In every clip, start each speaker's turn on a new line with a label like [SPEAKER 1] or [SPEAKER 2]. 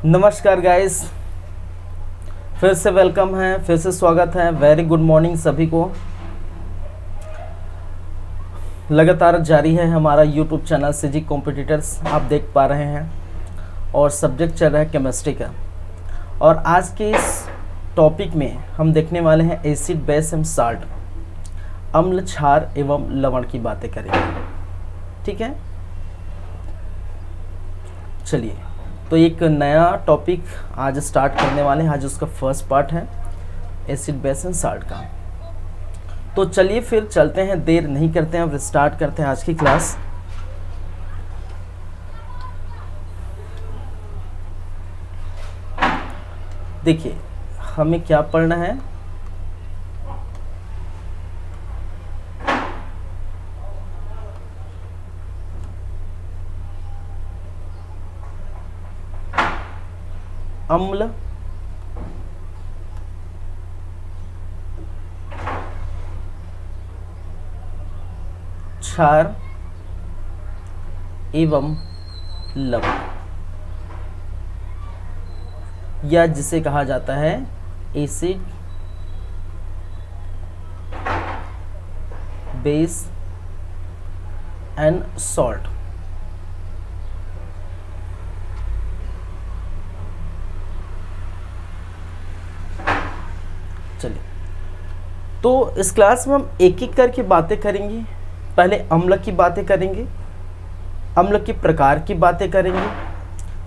[SPEAKER 1] नमस्कार गाइस, फिर से वेलकम है, फिर से स्वागत है। वेरी गुड मॉर्निंग सभी को। लगातार जारी है हमारा यूट्यूब चैनल सीजी कॉम्पिटिटर्स, आप देख पा रहे हैं, और सब्जेक्ट चल रहा है केमिस्ट्री का। और आज के इस टॉपिक में हम देखने वाले हैं एसिड, बेस एंड साल्ट, अम्ल, क्षार एवं लवण की बातें करेंगे। ठीक है, चलिए तो एक नया टॉपिक आज स्टार्ट करने वाले हैं। आज उसका फर्स्ट पार्ट है एसिड, बेस एंड साल्ट का। तो चलिए फिर चलते हैं, देर नहीं करते हैं, अब स्टार्ट करते हैं आज की क्लास। देखिए हमें क्या पढ़ना है। अम्ल, क्षार एवं लवण, या जिसे कहा जाता है एसिड, बेस एंड सॉल्ट। चलिए तो इस क्लास में हम एक एक करके बातें करेंगे। पहले अम्ल की बातें करेंगे, अम्ल के प्रकार की बातें करेंगे,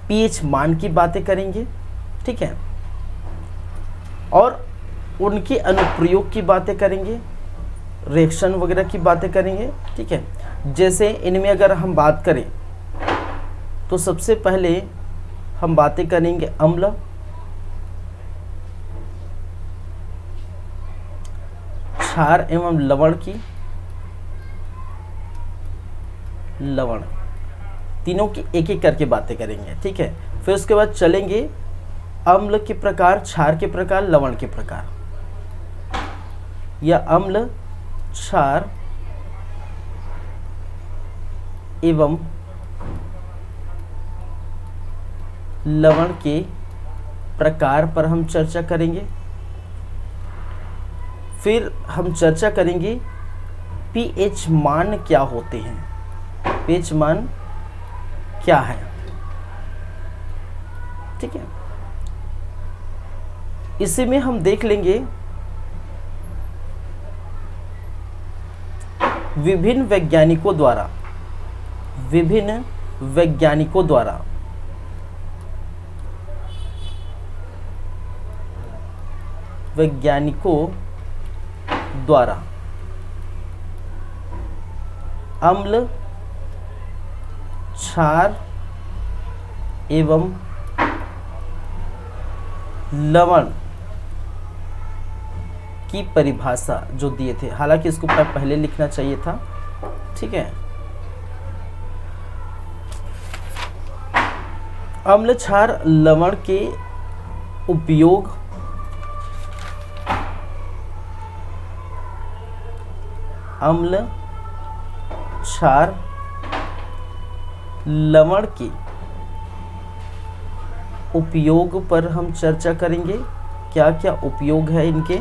[SPEAKER 1] पीएच मान की बातें करेंगे, ठीक है, और उनके अनुप्रयोग की बातें करेंगे, रिएक्शन वगैरह की बातें करेंगे। ठीक है, जैसे इनमें अगर हम बात करें तो सबसे पहले हम बातें करेंगे अम्ल, क्षार एवं लवण की। लवण तीनों की एक एक करके बातें करेंगे। ठीक है, फिर उसके बाद चलेंगे अम्ल के प्रकार, क्षार के प्रकार, लवण के प्रकार, या अम्ल, क्षार एवं लवण के प्रकार पर हम चर्चा करेंगे। फिर हम चर्चा करेंगे पीएच मान क्या होते हैं, पीएच मान क्या है। ठीक है, इसी में हम देख लेंगे विभिन्न वैज्ञानिकों द्वारा अम्ल, क्षार एवं लवण की परिभाषा जो दिए थे, हालांकि इसको पहले लिखना चाहिए था। ठीक है, अम्ल, क्षार, लवण के उपयोग, अम्ल, क्षार, लवण के उपयोग पर हम चर्चा करेंगे। क्या क्या उपयोग है इनके।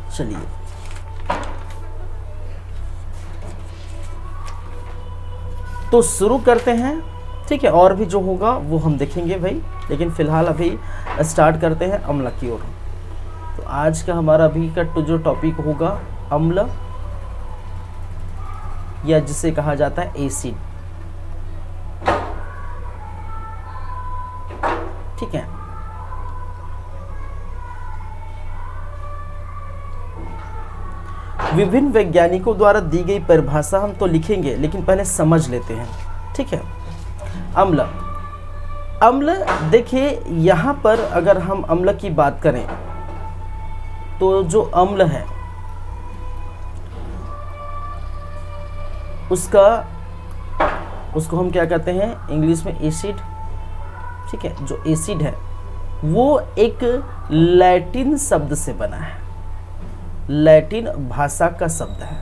[SPEAKER 1] चलिए तो शुरू करते हैं। ठीक है, और भी जो होगा वो हम देखेंगे भाई, लेकिन फिलहाल अभी स्टार्ट करते हैं अम्ल की ओर। तो आज का हमारा अभी का जो टॉपिक होगा अम्ल, या जिसे कहा जाता है एसिड। ठीक है, विभिन्न वैज्ञानिकों द्वारा दी गई परिभाषा हम तो लिखेंगे, लेकिन पहले समझ लेते हैं। ठीक है, अम्ल, अम्ल देखिए यहां पर अगर हम अम्ल की बात करें तो जो अम्ल है उसको हम क्या कहते हैं इंग्लिश में एसिड। ठीक है, जो एसिड है वो एक लैटिन शब्द से बना है, लैटिन भाषा का शब्द है।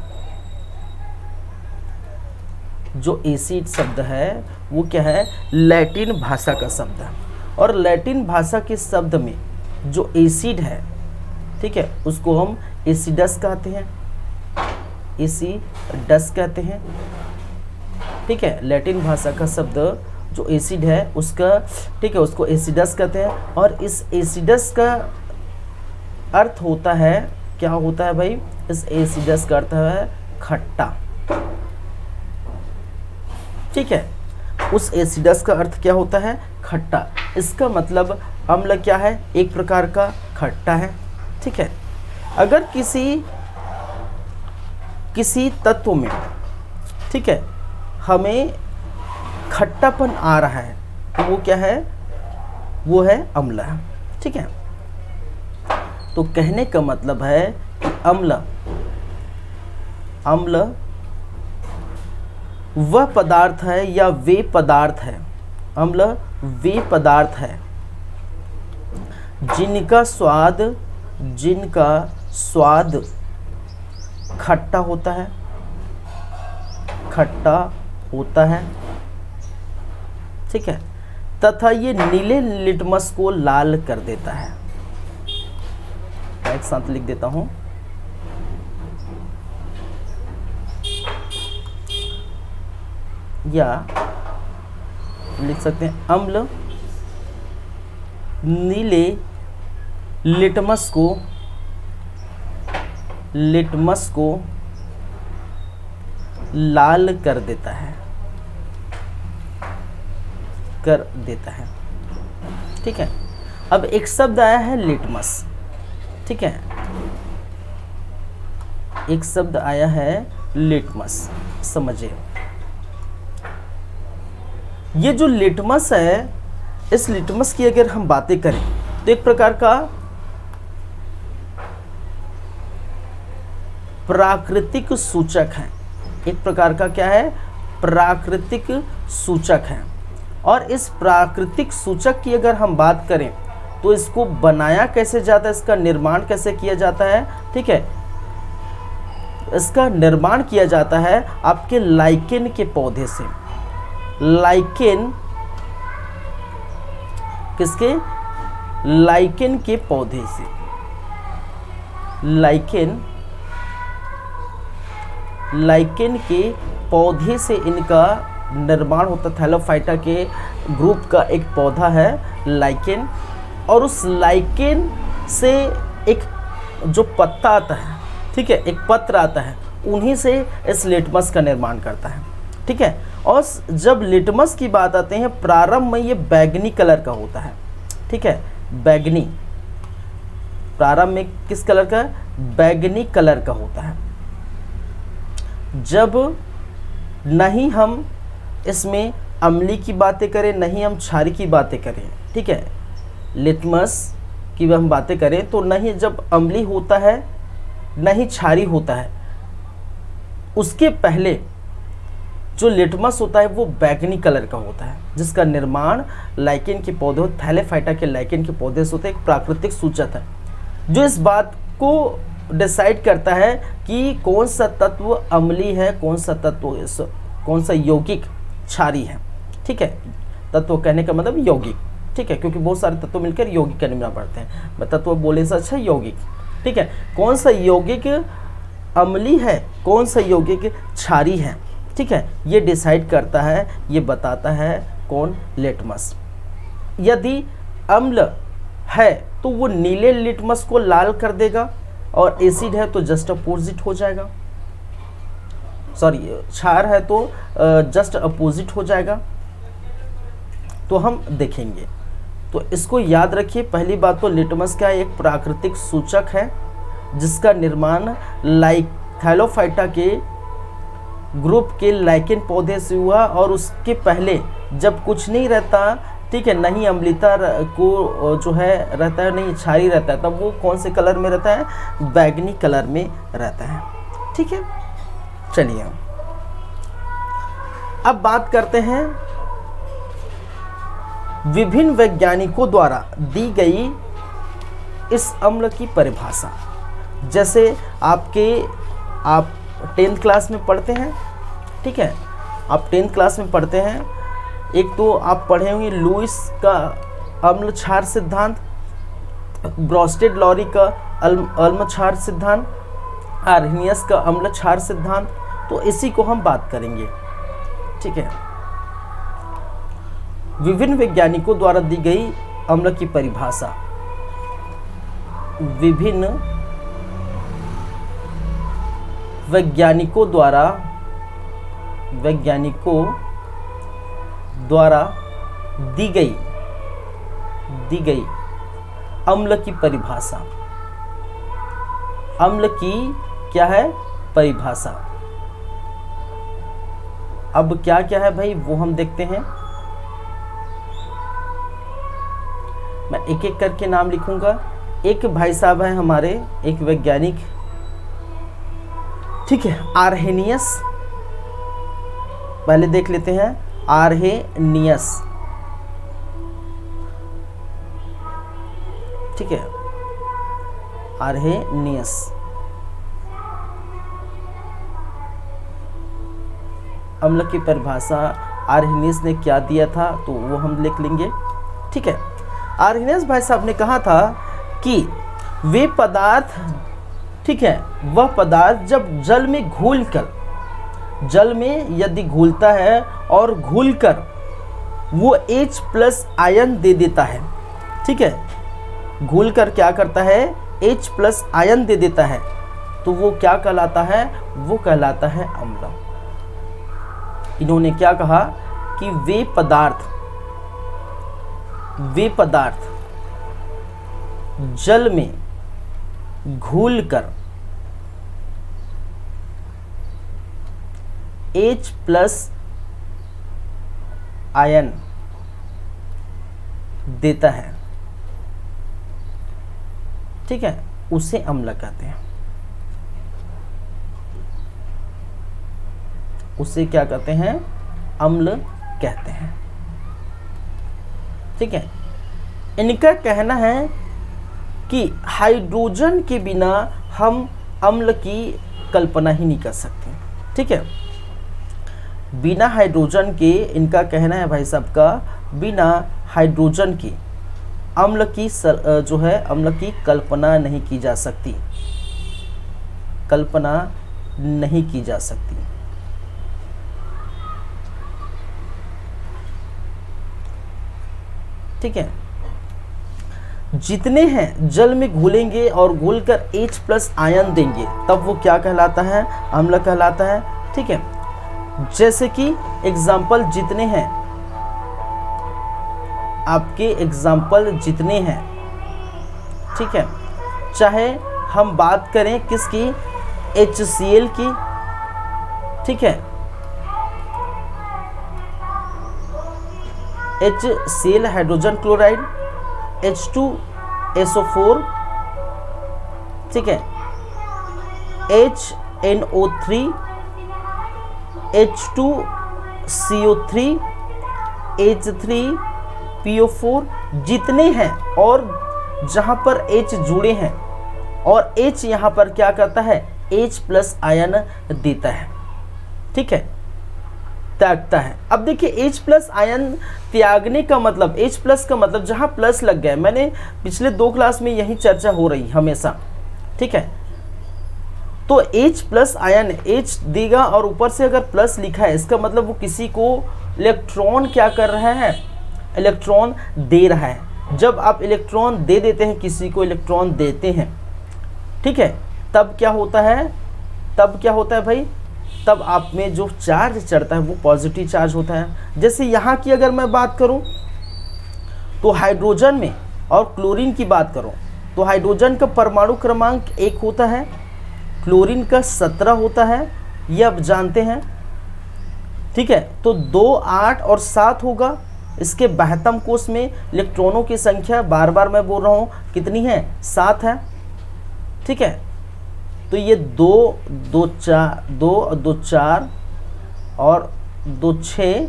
[SPEAKER 1] जो एसिड शब्द है वो क्या है, लैटिन भाषा का शब्द है। और लैटिन भाषा के शब्द में जो एसिड है, ठीक है, उसको हम एसिडस कहते हैं, एसिडस कहते हैं, ठीक है। लैटिन भाषा का शब्द जो एसिड है उसका, ठीक है, उसको एसिडस कहते हैं। और इस एसिडस का अर्थ होता है, क्या होता है भाई, इस एसिडस का अर्थ है खट्टा, ठीक है। उस एसिडस का अर्थ क्या होता है, खट्टा। इसका मतलब अम्ल क्या है, एक प्रकार का खट्टा है, ठीक है। अगर किसी तत्व में, ठीक है, हमें खट्टापन आ रहा है तो वो क्या है, वो है अम्ल, ठीक है। तो कहने का मतलब है कि अम्ल वह पदार्थ है या वे पदार्थ है, अम्ल वे पदार्थ है जिनका स्वाद खट्टा होता है, ठीक है, तथा ये नीले लिटमस को लाल कर देता है। एक साथ लिख देता हूं, या लिख सकते हैं अम्ल नीले लिटमस को लाल कर देता है, ठीक है। अब एक शब्द आया है लिटमस, ठीक है, एक शब्द आया है लिटमस, समझिए। ये जो लिटमस है, इस लिटमस की अगर हम बातें करें तो एक प्रकार का प्राकृतिक सूचक है, एक प्रकार का क्या है, प्राकृतिक सूचक है। और इस प्राकृतिक सूचक की अगर हम बात करें तो इसको बनाया कैसे जाता है, इसका निर्माण कैसे किया जाता है, ठीक है। इसका निर्माण किया जाता है आपके लाइकेन के पौधे से। लाइकेन किसके, लाइकेन के पौधे से, लाइकेन के पौधे से इनका निर्माण होता। थैलोफाइटा के ग्रुप का एक पौधा है लाइकेन, और उस लाइकेन से एक जो पत्ता आता है, ठीक है, एक पत्र आता है, उन्हीं से इस लिटमस का निर्माण करता है, ठीक है। और जब लिटमस की बात आते हैं, प्रारंभ में ये बैगनी कलर का होता है, ठीक है, बैगनी, प्रारंभ में किस कलर का, बैगनी कलर का होता है। जब नहीं हम इसमें अम्ली की बातें करें, नहीं हम क्षारी की बातें करें, ठीक है, लिटमस की हम बातें करें तो नहीं जब अम्ली होता है नहीं क्षारी होता है, उसके पहले जो लिटमस होता है वो बैगनी कलर का होता है, जिसका निर्माण लाइकेन के पौधे, थैलेफाइटा के लाइकेन के पौधे से होता है। एक प्राकृतिक सूचक है जो इस बात को डिसाइड करता है कि कौन सा तत्व अम्ली है, कौन सा यौगिक क्षारी है, ठीक है। तत्व कहने का मतलब यौगिक, ठीक है, क्योंकि बहुत सारे तत्व मिलकर यौगिक का निर्माण पढ़ते हैं। तत्व बोले से अच्छा यौगिक, ठीक है। कौन सा यौगिक अम्ली है, कौन सा यौगिक क्षारी है, ठीक है, ये डिसाइड करता है, ये बताता है कौन, लिटमस। यदि अम्ल है तो वो नीले लिटमस को लाल कर देगा, और एसिड है तो जस्ट अपोजिट हो जाएगा, सॉरी क्षार है तो जस्ट अपोजिट हो जाएगा। तो हम देखेंगे, तो इसको याद रखिए। पहली बात तो लिटमस क्या है, एक प्राकृतिक सूचक है जिसका निर्माण थैलोफाइटा के ग्रुप के लाइकेन पौधे से हुआ, और उसके पहले जब कुछ नहीं रहता, ठीक है, नहीं अम्लता को जो है रहता है, नहीं क्षारी रहता है, तब वो कौन से कलर में रहता है, बैगनी कलर में रहता है, ठीक है। चलिए अब बात करते हैं विभिन्न वैज्ञानिकों द्वारा दी गई इस अम्ल की परिभाषा। जैसे आप 10th क्लास में पढ़ते हैं, ठीक है, आप 10th क्लास में पढ़ते हैं। एक तो आप पढ़े होंगे लुईस का अम्ल क्षार सिद्धांत, ब्रोस्टेड लॉरी का अम्ल क्षार सिद्धांत, आर्हेनियस का अम्ल क्षार सिद्धांत, तो इसी को हम बात करेंगे। ठीक है। विभिन्न वैज्ञानिकों द्वारा दी गई अम्ल की परिभाषा, विभिन्न वैज्ञानिकों द्वारा दी गई अम्ल की परिभाषा। अम्ल की क्या है परिभाषा। अब क्या क्या है भाई वो हम देखते हैं। मैं एक एक करके नाम लिखूंगा। एक भाई साहब है हमारे, एक वैज्ञानिक, ठीक है, आर्हेनियस। पहले देख लेते हैं आर्हेनियस। ठीक है, आर्हेनियस। अम्ल की परिभाषा आर्हेनियस ने क्या दिया था तो वो हम लिख लेंगे। ठीक है, आर्हेनियस भाई साहब ने कहा था कि वे पदार्थ, ठीक है, वह पदार्थ जब जल में घुलकर, जल में यदि घुलता है और घुलकर वो H+ आयन दे देता है। ठीक है, घुलकर क्या करता है H+ आयन दे देता है, तो वो क्या कहलाता है, वो कहलाता है अम्ल। इन्होंने क्या कहा कि वे पदार्थ जल में घुलकर H+ आयन देता है, ठीक है, उसे अम्ल कहते हैं। उसे क्या कहते हैं, अम्ल कहते हैं। ठीक है, इनका कहना है कि हाइड्रोजन के बिना हम अम्ल की कल्पना ही नहीं कर सकते। ठीक है, बिना हाइड्रोजन के, इनका कहना है भाई साहब का, बिना हाइड्रोजन के अम्ल की जो है अम्ल की कल्पना नहीं की जा सकती, कल्पना नहीं की जा सकती। ठीक है, जितने हैं जल में घुलेंगे और घुलकर H+ आयन देंगे तब वो क्या कहलाता है, अम्ल कहलाता है। ठीक है, जैसे कि एग्जाम्पल जितने हैं, आपके एग्जाम्पल जितने हैं, ठीक है, चाहे हम बात करें किसकी, HCl की, ठीक है, HCl हाइड्रोजन क्लोराइड, H2SO4, ठीक है, HNO3, H2CO3, H3PO4, जितने हैं और जहां पर H जुड़े हैं और H यहां पर क्या करता है, H+ आयन देता है। ठीक है, त्यागता है। अब देखिए H+ आयन त्यागने का मतलब, H+ का मतलब जहां प्लस लग गया, मैंने पिछले 2 क्लास में यही चर्चा हो रही हमेशा। ठीक है, तो H+ आयन H देगा और ऊपर से अगर प्लस लिखा है, इसका मतलब वो किसी को इलेक्ट्रॉन क्या कर रहा है, इलेक्ट्रॉन दे रहा है। जब आप इलेक्ट्रॉन दे देते हैं, किसी को इलेक्ट्रॉन देते हैं, ठीक है, तब क्या होता है, तब क्या होता है भाई, तब आप में जो चार्ज चढ़ता है वो पॉजिटिव चार्ज होता है। जैसे यहाँ की अगर मैं बात करूँ तो हाइड्रोजन में और क्लोरीन की बात करूँ तो हाइड्रोजन का परमाणु क्रमांक 1 होता है, क्लोरीन का 17 होता है, ये आप जानते हैं। ठीक है, तो 2, 8 और 7 होगा। इसके 72 कोष में इलेक्ट्रॉनों की संख्या, बार बार मैं बोल रहा हूँ, कितनी है, 7 है। ठीक है, तो ये 2, 2, 4, 2 और 2, 4 और 2, 6,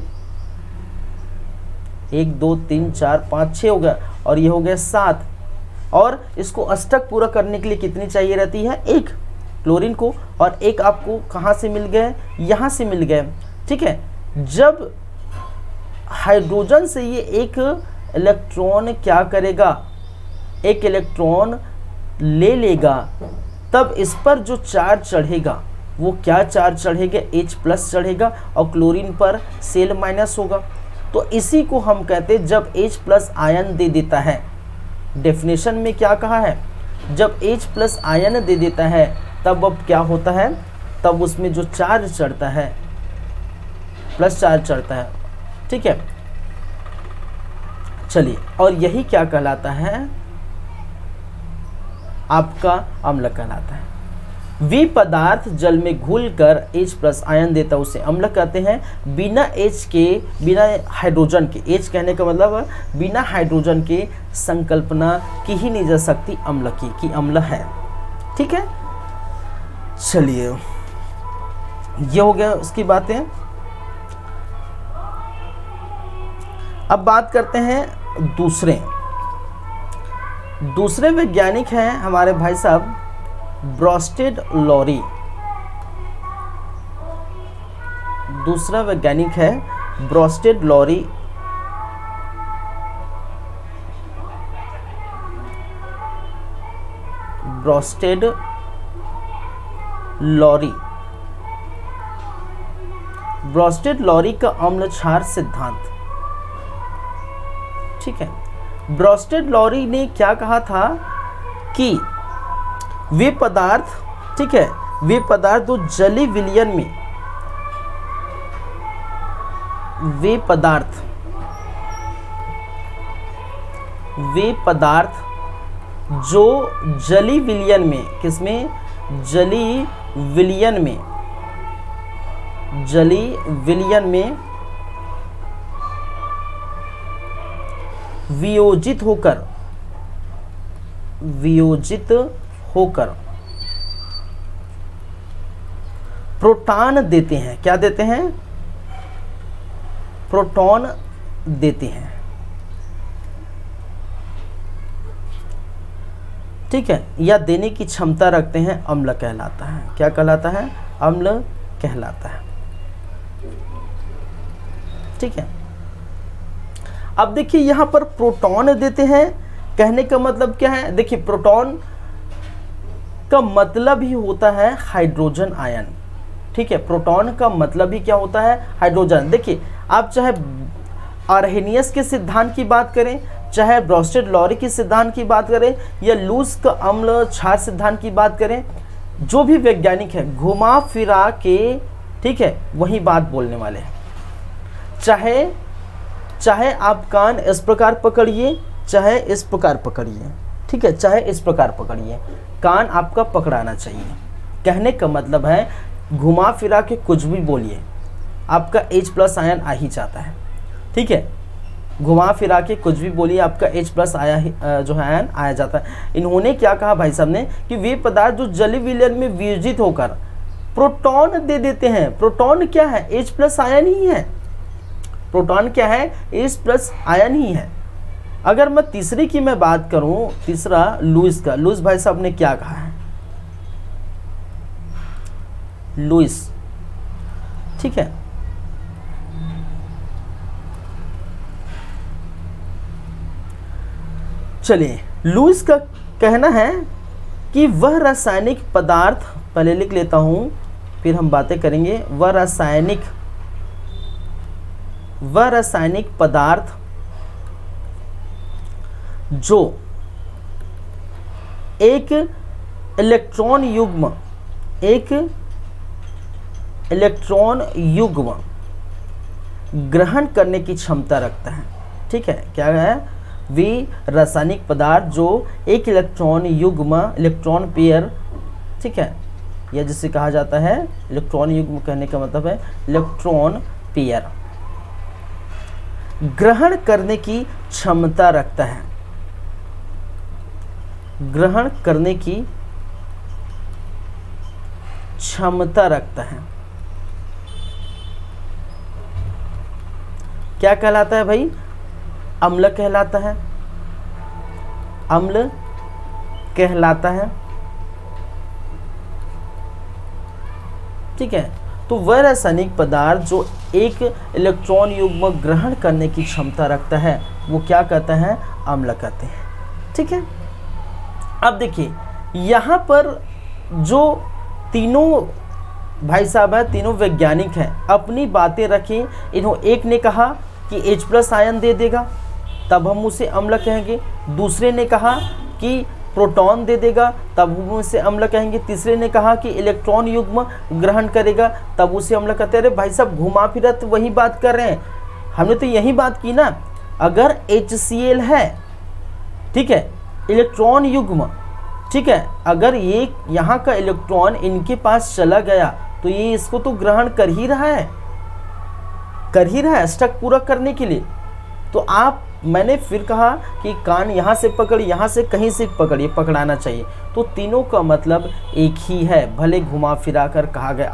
[SPEAKER 1] 1, 2, 3, 4, 5, 6 हो गया और ये हो गया 7। और इसको अष्टक पूरा करने के लिए कितनी चाहिए रहती है, 1 क्लोरीन को, और 1 आपको कहाँ से मिल गए, यहाँ से मिल गए। ठीक है, जब हाइड्रोजन से ये एक इलेक्ट्रॉन क्या करेगा, एक इलेक्ट्रॉन ले लेगा, तब इस पर जो चार्ज चढ़ेगा वो क्या चार्ज चढ़ेगा, H+ चढ़ेगा और क्लोरीन पर Cl- होगा। तो इसी को हम कहते हैं जब H+ आयन दे देता है। डेफिनेशन में क्या कहा है, जब H+ आयन दे देता है तब अब क्या होता है, तब उसमें जो चार्ज चढ़ता है, प्लस चार्ज चढ़ता है। ठीक है, चलिए, और यही क्या कहलाता है, आपका अम्ल कहलाता है। वे पदार्थ जल में घुलकर H+ आयन देता है उसे अम्ल कहते हैं। बिना H के, बिना हाइड्रोजन के, H कहने का मतलब बिना हाइड्रोजन के संकल्पना की ही नहीं जा सकती अम्ल की, कि अम्ल है। ठीक है, चलिए, ये हो गया उसकी बातें। अब बात करते हैं दूसरे वैज्ञानिक हैं हमारे भाई साहब ब्रॉस्टेड लॉरी। दूसरा वैज्ञानिक है Bronsted Lowry. Bronsted Lowry, Bronsted Lowry का अम्ल क्षार सिद्धांत। ठीक है, ब्रॉस्टेड लॉरी ने क्या कहा था कि वे पदार्थ, ठीक है, वे पदार्थ जो जलीय विलयन में, वे पदार्थ जो जलीय विलयन में, किसमें, जलीय विलयन में वियोजित होकर प्रोटॉन देते हैं। क्या देते हैं, प्रोटॉन देते हैं। ठीक है, या देने की क्षमता रखते हैं, अम्ल कहलाता है। क्या कहलाता है, अम्ल कहलाता है। ठीक है, अब देखिए यहां पर प्रोटॉन देते हैं, कहने का मतलब क्या है, देखिए प्रोटॉन का मतलब ही होता है हाइड्रोजन आयन। ठीक है, प्रोटॉन का मतलब ही क्या होता है, हाइड्रोजन। देखिए आप चाहे आर्हेनियस के सिद्धांत की बात करें, चाहे ब्रॉस्टेड लॉरी के सिद्धांत की बात करें, या लूस का अम्ल क्षार सिद्धांत की बात करें, जो भी वैज्ञानिक है घुमा फिरा के, ठीक है, वही बात बोलने वाले हैं। चाहे आप कान इस प्रकार पकड़िए, चाहे इस प्रकार पकड़िए। ठीक है, चाहे इस प्रकार पकड़िए, कान आपका पकड़ाना चाहिए। कहने का मतलब है घुमा फिरा के कुछ भी बोलिए, आपका H+ आयन आ ही जाता है। ठीक है, घुमा फिरा के कुछ भी बोलिए, आपका H+ जो है आयन आया जाता है। इन्होंने क्या कहा भाई साहब ने, कि वे पदार्थ जो जलीय विलयन में वियोजित होकर प्रोटॉन दे देते हैं। प्रोटॉन क्या है, H+ आयन ही है। प्रोटॉन क्या है, H+ आयन ही है। अगर मैं तीसरे की मैं बात करूं, तीसरा लुईस का, लुईस भाई साहब ने क्या कहा है, लुईस, ठीक है, चलिए, लुईस का कहना है कि वह रासायनिक पदार्थ, पहले लिख लेता हूं फिर हम बातें करेंगे। वह रासायनिक पदार्थ जो एक इलेक्ट्रॉन युग्म ग्रहण करने की क्षमता रखता है। ठीक है, क्या है, वे रासायनिक पदार्थ जो एक इलेक्ट्रॉन पेयर, ठीक है, या जिसे कहा जाता है इलेक्ट्रॉन युग्म, कहने का मतलब है इलेक्ट्रॉन पेयर, ग्रहण करने की क्षमता रखता है। ग्रहण करने की क्षमता रखता है। क्या कहलाता है भाई, अम्ल कहलाता है। अम्ल कहलाता है। ठीक है, तो वह रासायनिक पदार्थ जो एक इलेक्ट्रॉन युग्म ग्रहण करने की क्षमता रखता है, वो क्या कहते हैं, अम्ल कहते हैं। ठीक है, अब देखिए यहाँ पर जो तीनों भाई साहब है, तीनों वैज्ञानिक हैं, अपनी बातें रखें। एक ने कहा कि H+ आयन दे देगा, तब हम उसे अम्ल कहेंगे। दूसरे ने कहा कि प्रोटॉन दे देगा, तब हम उसे अम्ल कहेंगे। तीसरे ने कहा कि इलेक्ट्रॉन युग्म ग्रहण करेगा, तब उसे अम्ल कहते हैं। अरे भाई साहब, घुमा फिरा तो वही बात कर रहे हैं, हमने तो यही बात की ना। अगर HCl है, ठीक है, इलेक्ट्रॉन युग्म, ठीक है, अगर ये यहाँ का इलेक्ट्रॉन इनके पास चला गया तो ये इसको तो ग्रहण कर ही रहा है स्टक पूरा करने के लिए। तो मैंने फिर कहा कि कान यहाँ से पकड़, यहाँ से कहीं से पकड़, ये पकड़ाना चाहिए। तो तीनों का मतलब एक ही है, भले घुमा फिरा कर कहा गया।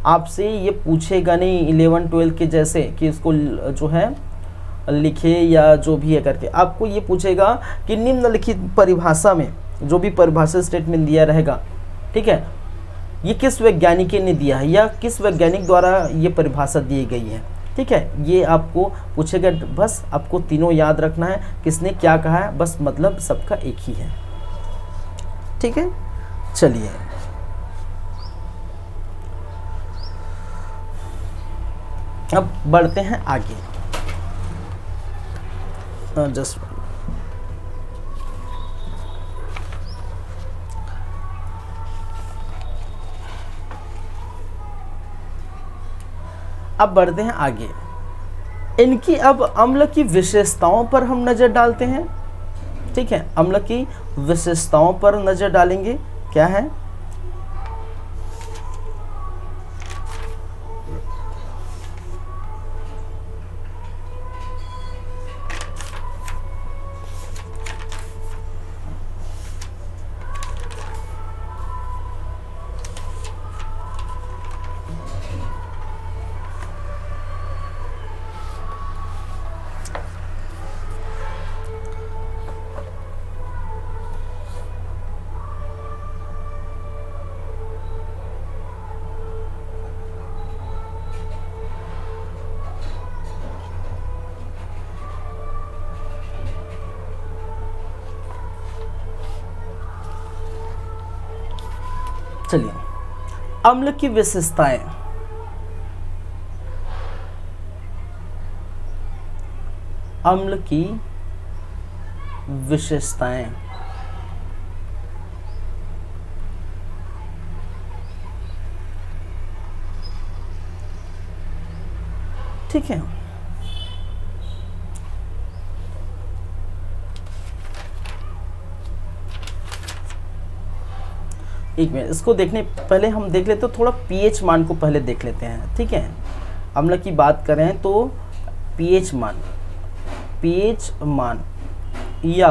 [SPEAKER 1] आपसे ये पूछेगा नहीं 11-12 के जैसे कि इसको जो है लिखे या जो भी है करके, आपको ये पूछेगा कि निम्नलिखित परिभाषा में जो भी परिभाषा स्टेटमेंट दिया रहेगा, ठीक है, ये किस वैज्ञानिक ने दिया है या किस वैज्ञानिक द्वारा ये परिभाषा दी गई है। ठीक है, ये आपको पूछेगा। बस आपको तीनों याद रखना है, किसने क्या कहा है, बस मतलब सबका एक ही है। ठीक है, चलिए अब बढ़ते हैं आगे। जस्ट अब बढ़ते हैं आगे। इनकी अब अम्ल की विशेषताओं पर हम नज़र डालते हैं। ठीक है, अम्ल की विशेषताओं पर नज़र डालेंगे। क्या है, चलिए अम्ल की विशेषताएं। अम्ल की विशेषताएं, ठीक है, एक मिनट, इसको देखने पहले हम देख लेते, तो थोड़ा पीएच मान को पहले देख लेते हैं। ठीक है, अम्ल की बात करें तो पीएच मान या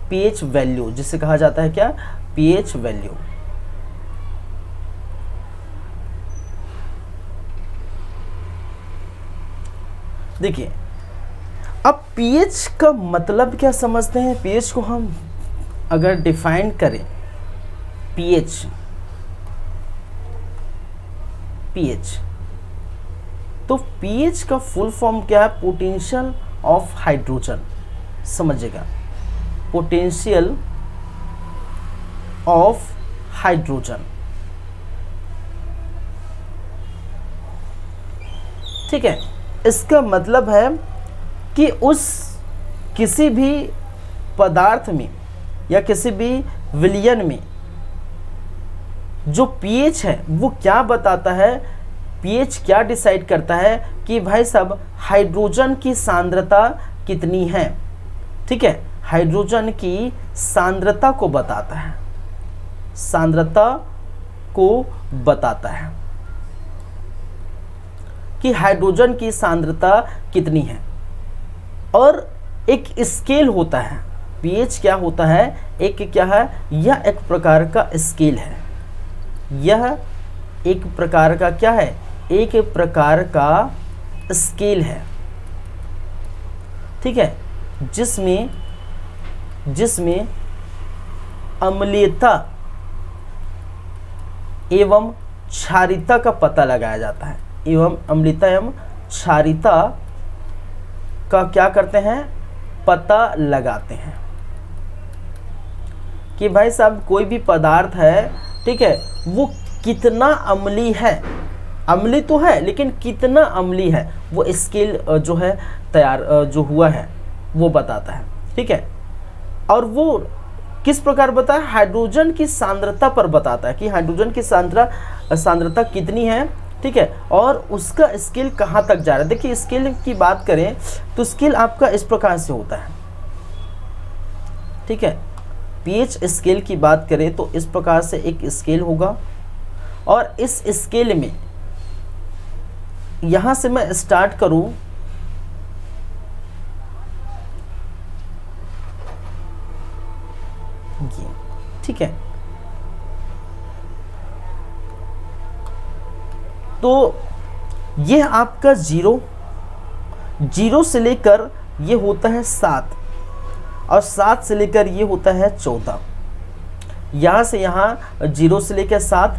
[SPEAKER 1] पीएच वैल्यू, जिसे कहा जाता है क्या, पीएच वैल्यू। देखिए अब पीएच का मतलब क्या समझते हैं। पीएच को हम अगर डिफाइन करें, पीएच तो पीएच का फुल फॉर्म क्या है, पोटेंशियल ऑफ हाइड्रोजन। समझिएगा, पोटेंशियल ऑफ हाइड्रोजन। ठीक है, इसका मतलब है कि किसी भी पदार्थ में या किसी भी विलयन में जो पीएच है वो क्या बताता है, पीएच क्या डिसाइड करता है कि भाई साहब हाइड्रोजन की सांद्रता कितनी है। ठीक है, हाइड्रोजन की सांद्रता को बताता है, सांद्रता को बताता है कि हाइड्रोजन की सांद्रता कितनी है। और एक स्केल होता है, पीएच क्या होता है, एक क्या है, यह एक प्रकार का स्केल है। यह एक प्रकार का क्या है, एक प्रकार का स्केल है। ठीक है, जिसमें अम्लीयता एवं क्षारीयता का पता लगाया जाता है। एवं अम्लता एवं क्षारीयता का क्या करते हैं, पता लगाते हैं कि भाई साहब कोई भी पदार्थ है, ठीक है, वो कितना अम्ली है। अम्ली तो है लेकिन कितना अम्ली है, वो स्केल जो है तैयार जो हुआ है वो बताता है, ठीक है। और वो किस प्रकार बताया, हाइड्रोजन की सांद्रता पर बताता है कि हाइड्रोजन की सांद्रता कितनी है, ठीक है, और उसका स्केल कहाँ तक जा रहा है। देखिए स्केल की बात करें तो स्केल आपका इस प्रकार से होता है, ठीक है। पीएच स्केल की बात करें तो इस प्रकार से एक स्केल होगा, और इस स्केल में यहां से मैं स्टार्ट करूं, ये ठीक है, तो ये आपका जीरो से लेकर ये होता है 7, और 7 से लेकर ये होता है 14। यहाँ से यहाँ 0 से लेकर 7,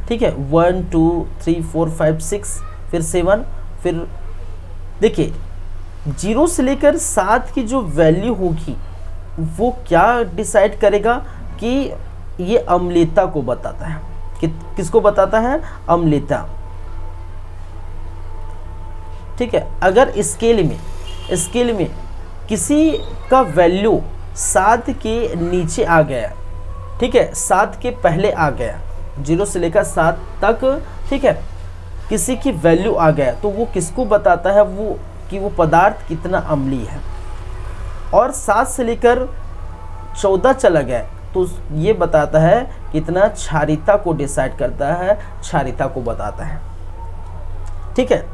[SPEAKER 1] ठीक है, 1 2 3 4 5 6, फिर 7, फिर देखिए 0 से लेकर 7 की जो वैल्यू होगी वो क्या डिसाइड करेगा कि ये अम्लता को बताता है, कि किसको बताता है, अम्लता, ठीक है। अगर स्केल में किसी का वैल्यू 7 के नीचे आ गया, ठीक है, 7 के पहले आ गया, 0 से लेकर 7 तक, ठीक है, किसी की वैल्यू आ गया, तो वो किसको बताता है, वो कि वो पदार्थ कितना अम्ली है। और 7 से लेकर 14 चला गया तो ये बताता है कितना क्षारीयता को डिसाइड करता है, क्षारीयता को बताता है, ठीक है।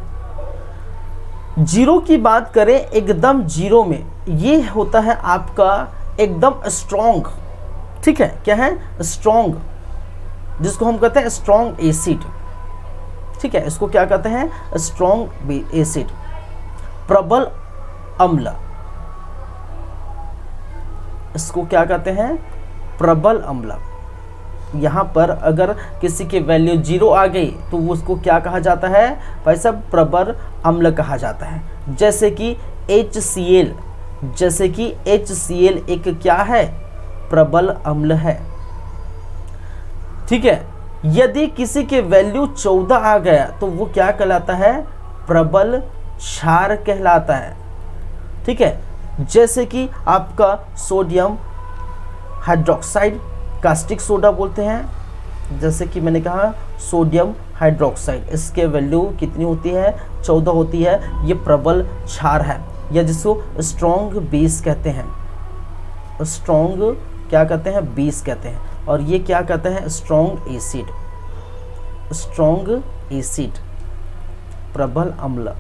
[SPEAKER 1] 0 की बात करें, एकदम 0 में ये होता है आपका एकदम स्ट्रॉन्ग, ठीक है, क्या है, स्ट्रॉन्ग, जिसको हम कहते हैं स्ट्रॉन्ग एसिड, ठीक है, इसको क्या कहते हैं, स्ट्रॉन्ग एसिड, प्रबल अम्ल, इसको क्या कहते हैं, प्रबल अम्ल। यहाँ पर अगर किसी की वैल्यू 0 आ गई तो उसको क्या कहा जाता है, भाई साहब प्रबल अम्ल कहा जाता है। जैसे कि HCl, एक क्या है, प्रबल अम्ल है, ठीक है। यदि किसी के वैल्यू 14 आ गया तो वो क्या कहलाता है, प्रबल क्षार कहलाता है, ठीक है। जैसे कि आपका सोडियम हाइड्रोक्साइड, कास्टिक सोडा बोलते हैं, जैसे कि मैंने कहा सोडियम हाइड्रोक्साइड, इसके वैल्यू कितनी होती है, 14 होती है, ये प्रबल क्षार है, या जिसको स्ट्रॉन्ग बेस कहते हैं, स्ट्रॉन्ग क्या कहते हैं, बेस कहते हैं। और ये क्या कहते हैं, स्ट्रॉन्ग एसिड, प्रबल अम्ल।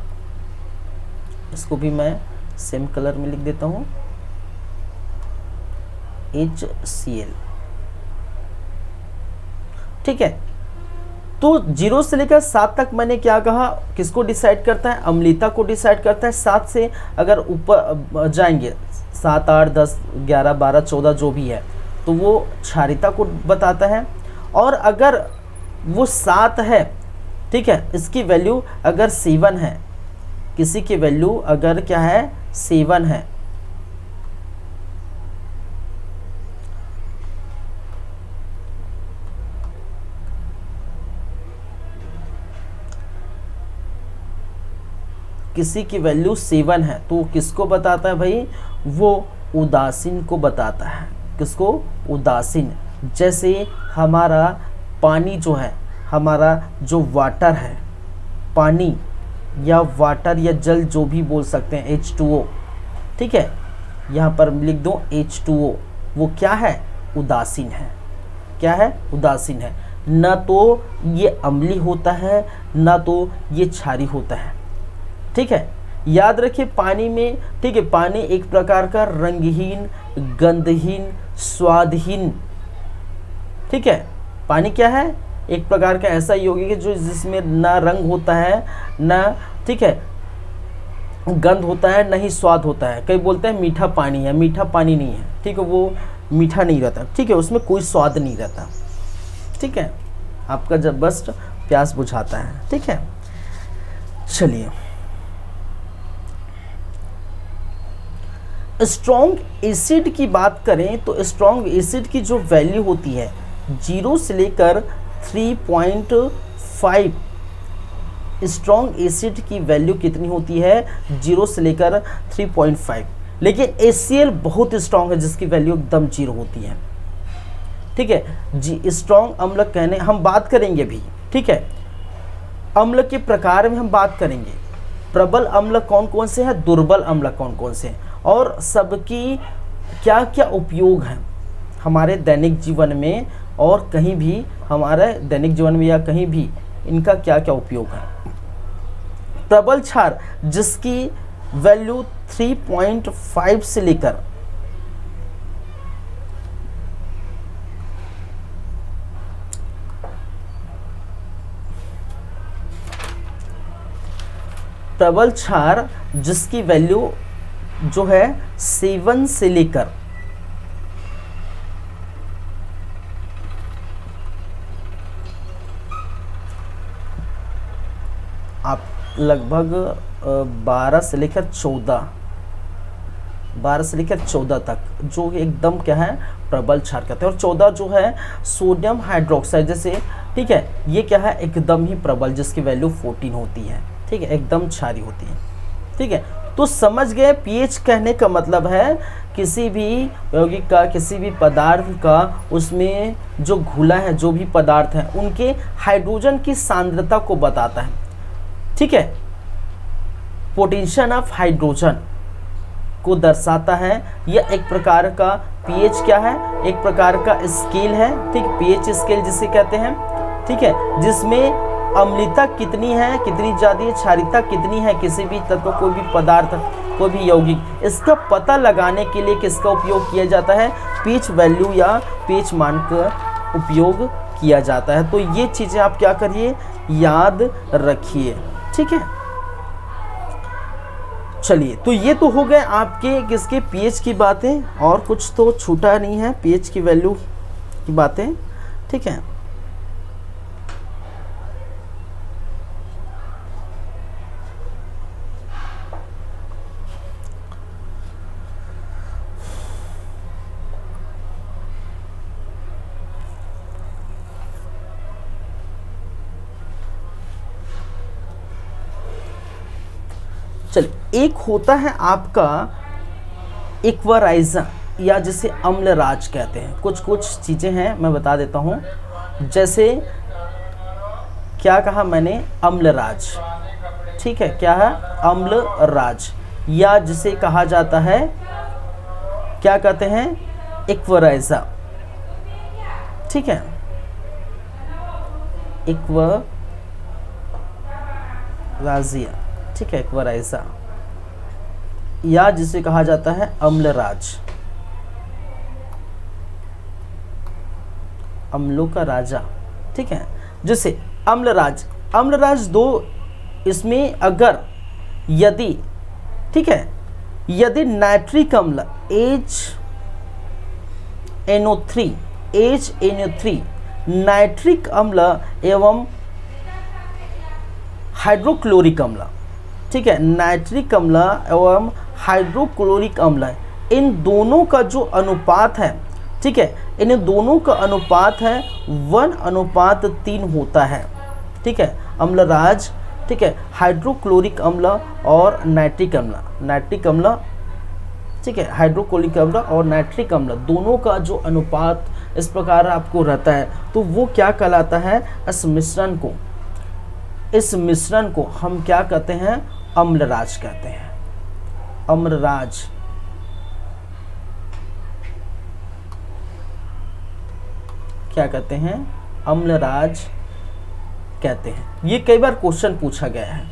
[SPEAKER 1] इसको भी मैं सेम कलर में लिख देता हूँ, HCl, ठीक है। तो 0 से लेकर 7 तक मैंने क्या कहा, किसको डिसाइड करता है, अम्लता को डिसाइड करता है। 7 से अगर ऊपर जाएंगे, 7 8 10 11 12 14 जो भी है, तो वो क्षारीयता को बताता है। और अगर वो 7 है, ठीक है, इसकी वैल्यू अगर 7 है, किसी की वैल्यू अगर क्या है, 7 है, किसी की वैल्यू 7 है तो किसको बताता है भाई, वो उदासीन को बताता है। किसको, उदासीन। जैसे हमारा पानी जो है, हमारा जो वाटर है, पानी या वाटर या जल जो भी बोल सकते हैं, H2O, ठीक है, यहाँ पर लिख दो H2O, वो क्या है, उदासीन है। क्या है, उदासीन है। ना तो ये अम्ली होता है, ना तो ये क्षारी होता है, ठीक है। याद रखिए पानी में, ठीक है, पानी एक प्रकार का रंगहीन, गंधहीन, स्वादहीन, ठीक है। पानी क्या है, एक प्रकार का ऐसा यौगिक है जो जिसमें ना रंग होता है, ना, ठीक है, गंध होता है, ना ही स्वाद होता है। कई बोलते हैं मीठा पानी है, मीठा पानी नहीं है, ठीक है, वो मीठा नहीं रहता, ठीक है, उसमें कोई स्वाद नहीं रहता, ठीक है, आपका जब बस प्यास बुझाता है, ठीक है। चलिए, स्ट्रॉन्ग एसिड की बात करें तो स्ट्रॉन्ग एसिड की जो वैल्यू होती है 0 से लेकर 3.5, स्ट्रॉन्ग एसिड की वैल्यू कितनी होती है 0 से लेकर 3.5, लेकिन HCl बहुत स्ट्रॉन्ग है जिसकी वैल्यू एकदम 0 होती है। ठीक है जी, स्ट्रॉन्ग अम्ल कहने हम बात करेंगे भी। ठीक है, अम्ल के प्रकार में हम बात करेंगे, प्रबल अम्ल कौन कौन से हैं, दुर्बल अम्ल कौन कौन से हैं, और सबकी क्या क्या उपयोग हैं हमारे दैनिक जीवन में, और कहीं भी हमारे दैनिक जीवन में या कहीं भी इनका क्या क्या उपयोग है। प्रबल क्षार जिसकी वैल्यू 3.5 से लेकर प्रबल क्षार जिसकी वैल्यू जो है 7 से लेकर आप लगभग 12 से लेकर 14 तक जो एकदम क्या है प्रबल क्षार कहते हैं, और 14 जो है सोडियम हाइड्रोक्साइड जैसे, ठीक है, ये क्या है एकदम ही प्रबल जिसकी वैल्यू 14 होती है। ठीक है, एकदम क्षारी होती है। ठीक है, तो समझ गए पीएच कहने का मतलब है किसी भी यौगिक का, किसी भी पदार्थ का, उसमें जो घुला है, जो भी पदार्थ है, उनके हाइड्रोजन की सांद्रता को बताता है। ठीक है, पोटेंशियल ऑफ हाइड्रोजन को दर्शाता है। यह एक प्रकार का पीएच क्या है, एक प्रकार का स्केल है। ठीक, पीएच स्केल जिसे कहते हैं। ठीक है, जिसमें अम्लता कितनी है, कितनी ज़्यादा है, क्षारीयता कितनी है, किसी भी तत्व, कोई भी पदार्थ, कोई भी यौगिक, इसका पता लगाने के लिए किसका उपयोग किया जाता है, पीएच वैल्यू या पीएच मान का उपयोग किया जाता है। तो ये चीज़ें आप क्या करिए, याद रखिए। ठीक है, चलिए, तो ये तो हो गए आपके किसके पीएच की बातें, और कुछ तो छूटा नहीं है पीएच की वैल्यू की बातें। ठीक है, चलिए, एक होता है आपका इक्वराइजर या जिसे अम्लराज कहते हैं। कुछ कुछ चीज़ें हैं मैं बता देता हूँ, जैसे क्या कहा मैंने, अम्लराज। ठीक है, क्या है अम्लराज, या जिसे कहा जाता है क्या कहते हैं, इक्वराइजर। ठीक है, इक्वराजिया। ठीक है, इक्वराइजर, या जिसे कहा जाता है अम्लराज, अम्लों का राजा। ठीक है, जैसे अम्लराज, अम्लराज दो, इसमें अगर यदि, ठीक है, यदि नाइट्रिक अम्ल HNO3 नाइट्रिक अम्ल एवं हाइड्रोक्लोरिक अम्ल, ठीक है, नाइट्रिक अम्ल एवं हाइड्रोक्लोरिक अम्ल, इन दोनों का जो अनुपात है, ठीक है, इन दोनों का अनुपात है 1:3 होता है। ठीक है, अम्लराज, ठीक है, हाइड्रोक्लोरिक अम्ल और नाइट्रिक अम्ल, ठीक है, हाइड्रोक्लोरिक अम्ल और नाइट्रिक अम्ल दोनों का जो अनुपात इस प्रकार आपको रहता है, तो वो क्या कहलाता है, इस मिश्रण को हम क्या कहते हैं, अम्लराज कहते हैं। अम्लराज, क्या कहते हैं, अम्लराज कहते हैं। ये कई बार क्वेश्चन पूछा गया है।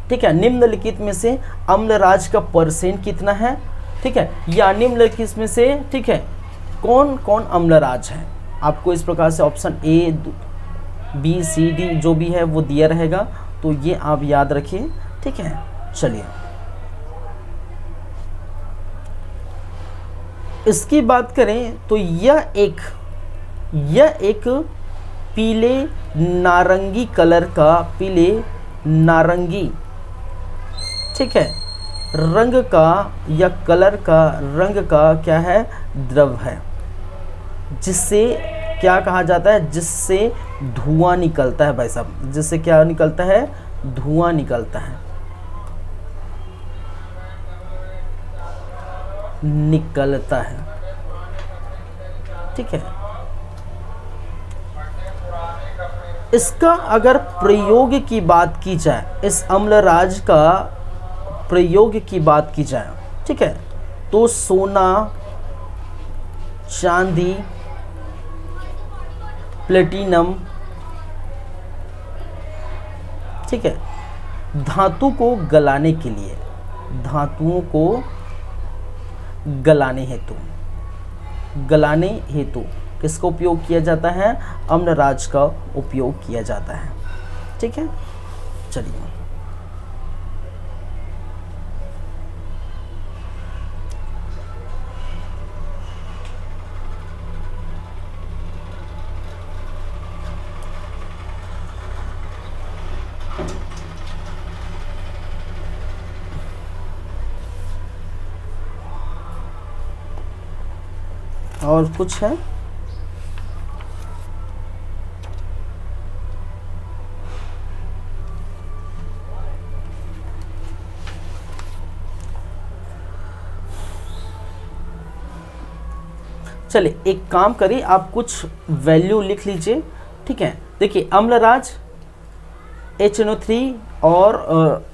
[SPEAKER 1] ठीक है, निम्नलिखित में से अम्लराज का परसेंट कितना है, ठीक है, या निम्नलिखित में से, ठीक है, कौन कौन अम्लराज है। आपको इस प्रकार से option A, B, C, D जो भी है वो दिया रहेगा, तो ये आप याद रखिए। ठीक है, चलिए, इसकी बात करें तो यह एक पीले नारंगी कलर का, पीले नारंगी ठीक है, रंग का या कलर का, रंग का क्या है, द्रव है, जिससे क्या कहा जाता है, जिससे धुआं निकलता है भाई साहब, जिससे क्या निकलता है, धुआं निकलता है, निकलता है, ठीक है। इसका अगर प्रयोग की बात की जाए, इस अम्लराज का प्रयोग की बात की जाए, ठीक है, तो सोना, चांदी, प्लेटिनम, ठीक है, धातु को गलाने के लिए, धातुओं को गलाने हेतु, गलाने हेतु किसका उपयोग किया जाता है, अम्लराज का उपयोग किया जाता है, ठीक है। चलिए और कुछ है, चलिए एक काम करिए, आप कुछ वैल्यू लिख लीजिए, ठीक है। देखिए अम्लराज HNO3 और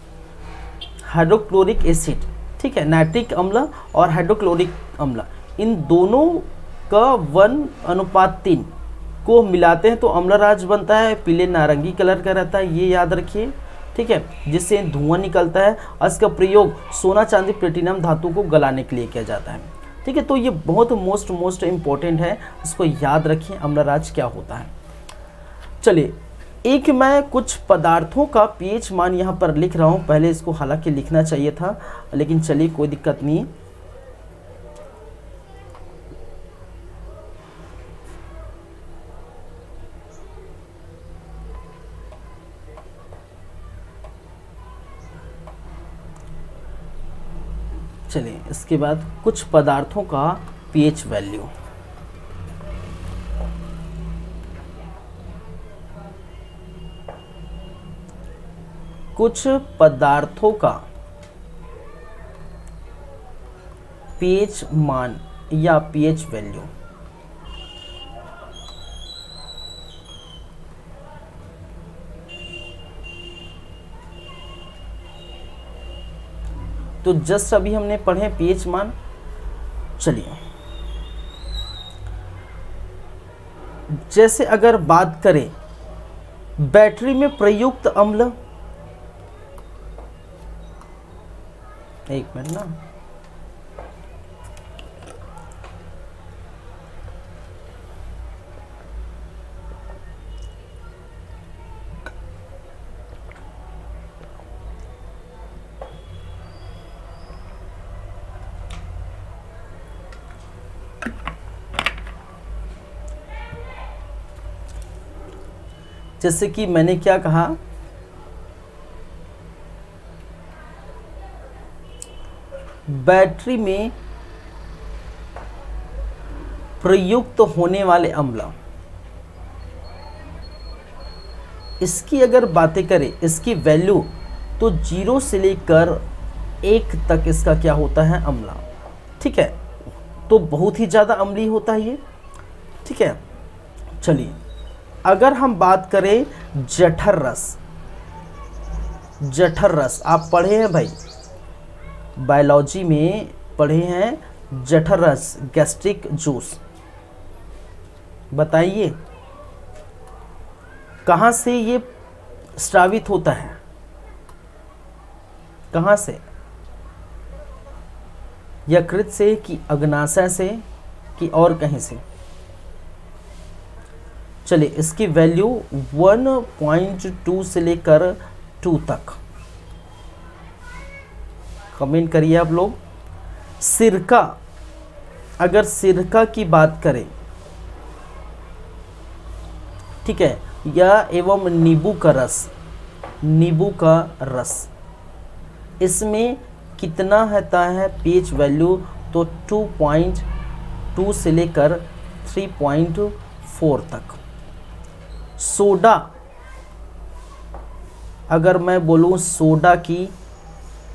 [SPEAKER 1] हाइड्रोक्लोरिक एसिड, ठीक है, नाइट्रिक अम्ल और हाइड्रोक्लोरिक अम्ल, इन दोनों का 1:3 को मिलाते हैं तो अम्लराज बनता है, पीले नारंगी कलर का रहता है, ये याद रखिए, ठीक है, जिससे धुआं निकलता है। और इसका प्रयोग सोना, चांदी, प्लेटिनम धातु को गलाने के लिए किया जाता है, ठीक है। तो ये बहुत मोस्ट इम्पोर्टेंट है, इसको याद रखिए अम्लराज क्या होता है। चलिए एक मैं कुछ पदार्थों का पीएच मान यहाँ पर लिख रहा हूँ, पहले इसको हालांकि लिखना चाहिए था, लेकिन चलिए कोई दिक्कत नहीं। चलिए इसके बाद कुछ पदार्थों का पीएच वैल्यू, कुछ पदार्थों का पीएच मान या पीएच वैल्यू। तो जस्ट अभी हमने पढ़े पीएच मान। चलिए जैसे अगर बात करें बैटरी में प्रयुक्त अम्ल, एक मिनट ना, जैसे कि मैंने क्या कहा, बैटरी में प्रयुक्त होने वाले अम्ल, इसकी अगर बातें करें, इसकी वैल्यू तो 0 से लेकर 1 तक इसका क्या होता है, अम्ल, ठीक है। तो बहुत ही ज़्यादा अम्लीय होता है ये, ठीक है। चलिए अगर हम बात करें जठर रस, जठर रस आप पढ़े हैं भाई, बायोलॉजी में पढ़े हैं जठर रस, गैस्ट्रिक जूस, बताइए कहाँ से ये स्रावित होता है, कहाँ से, यकृत से कि अग्नाशय से कि और कहीं से। चलिए इसकी वैल्यू 1.2 से लेकर 2 तक, कमेंट करिए आप लोग। सिरका, अगर सिरका की बात करें, ठीक है, या एवं नींबू का रस, नींबू का रस, इसमें कितना रहता है pH वैल्यू, तो 2.2 से लेकर 3.4 तक। सोडा, अगर मैं बोलूँ सोडा की,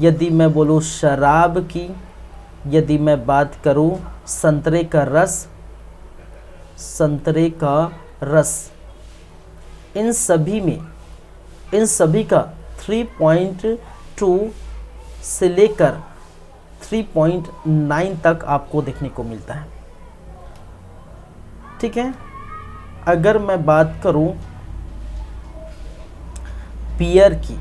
[SPEAKER 1] यदि मैं बोलूँ शराब की, यदि मैं बात करूँ संतरे का रस, इन सभी का 3.2 से लेकर 3.9 तक आपको देखने को मिलता है। ठीक है। अगर मैं बात करूं पियर की,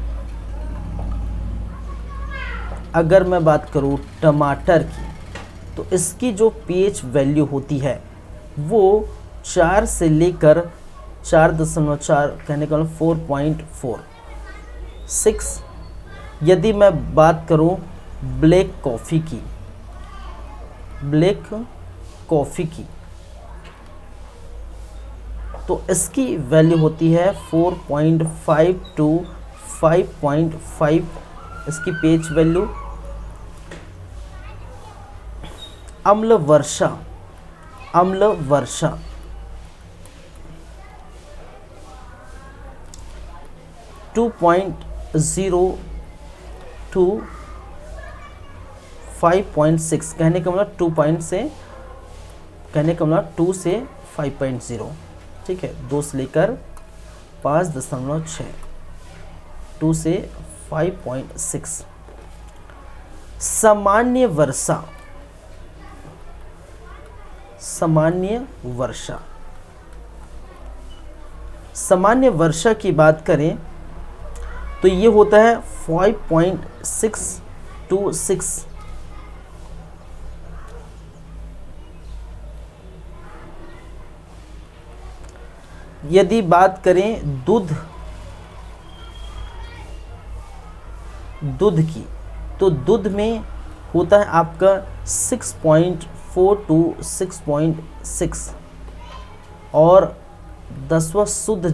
[SPEAKER 1] अगर मैं बात करूं टमाटर की, तो इसकी जो pH वैल्यू होती है वो 4 से लेकर 4.4, कहने का 4.4 6। यदि मैं बात करूं ब्लैक कॉफ़ी की, तो इसकी वैल्यू होती है 4.5 टू 5.5 इसकी pH वैल्यू। अम्ल वर्षा 2.0 टू 5.6, कहने का मतलब 2 से 5.0। ठीक है, 2 से लेकर 5.6, 2 से 5.6। सामान्य वर्षा की बात करें तो ये होता है 5.6 टू 6। यदि बात करें दूध की, तो दूध में होता है आपका 6.4 टू 6.6। और 10वां शुद्ध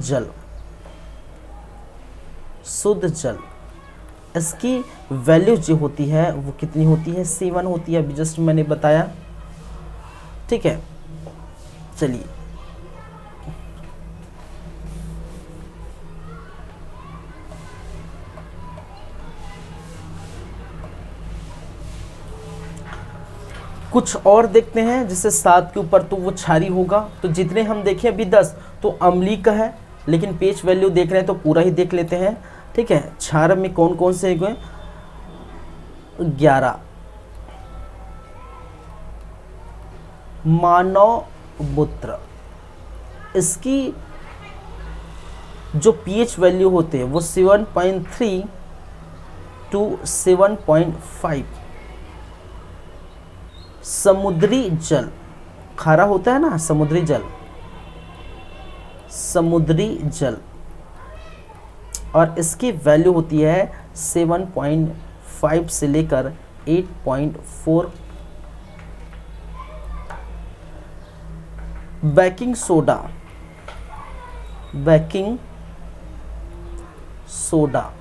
[SPEAKER 1] जल, इसकी वैल्यू जो होती है वो कितनी होती है, 7 होती है, अभी जस्ट मैंने बताया। ठीक है, चलिए कुछ और देखते हैं। जैसे 7 के ऊपर तो वो क्षारी होगा, तो जितने हम देखें अभी 10 तो अम्लीय का है, लेकिन pH वैल्यू देख रहे हैं तो पूरा ही देख लेते हैं। ठीक है, क्षार में कौन कौन से हैं? 11। मानव मूत्र, इसकी जो pH वैल्यू होते हैं वो 7.3 टू 7.5। समुद्री जल, खारा होता है ना समुद्री जल, और इसकी वैल्यू होती है 7.5 से लेकर 8.4। बेकिंग सोडा,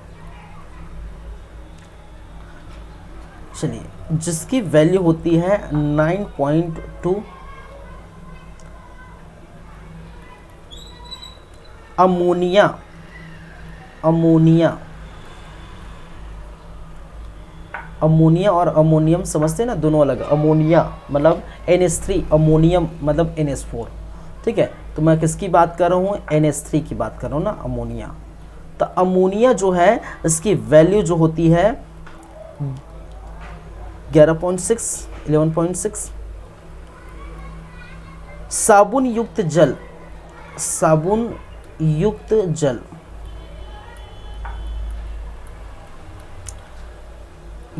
[SPEAKER 1] चलिए, जिसकी वैल्यू होती है 9.2। अमोनिया और अमोनियम समझते हैं ना, दोनों अलग। अमोनिया मतलब NH3, अमोनियम मतलब NH4। ठीक है, तो मैं किसकी बात कर रहा हूँ? NH3 की बात कर रहा हूँ ना, अमोनिया। तो अमोनिया जो है इसकी वैल्यू जो होती है 11.6। साबुन युक्त जल,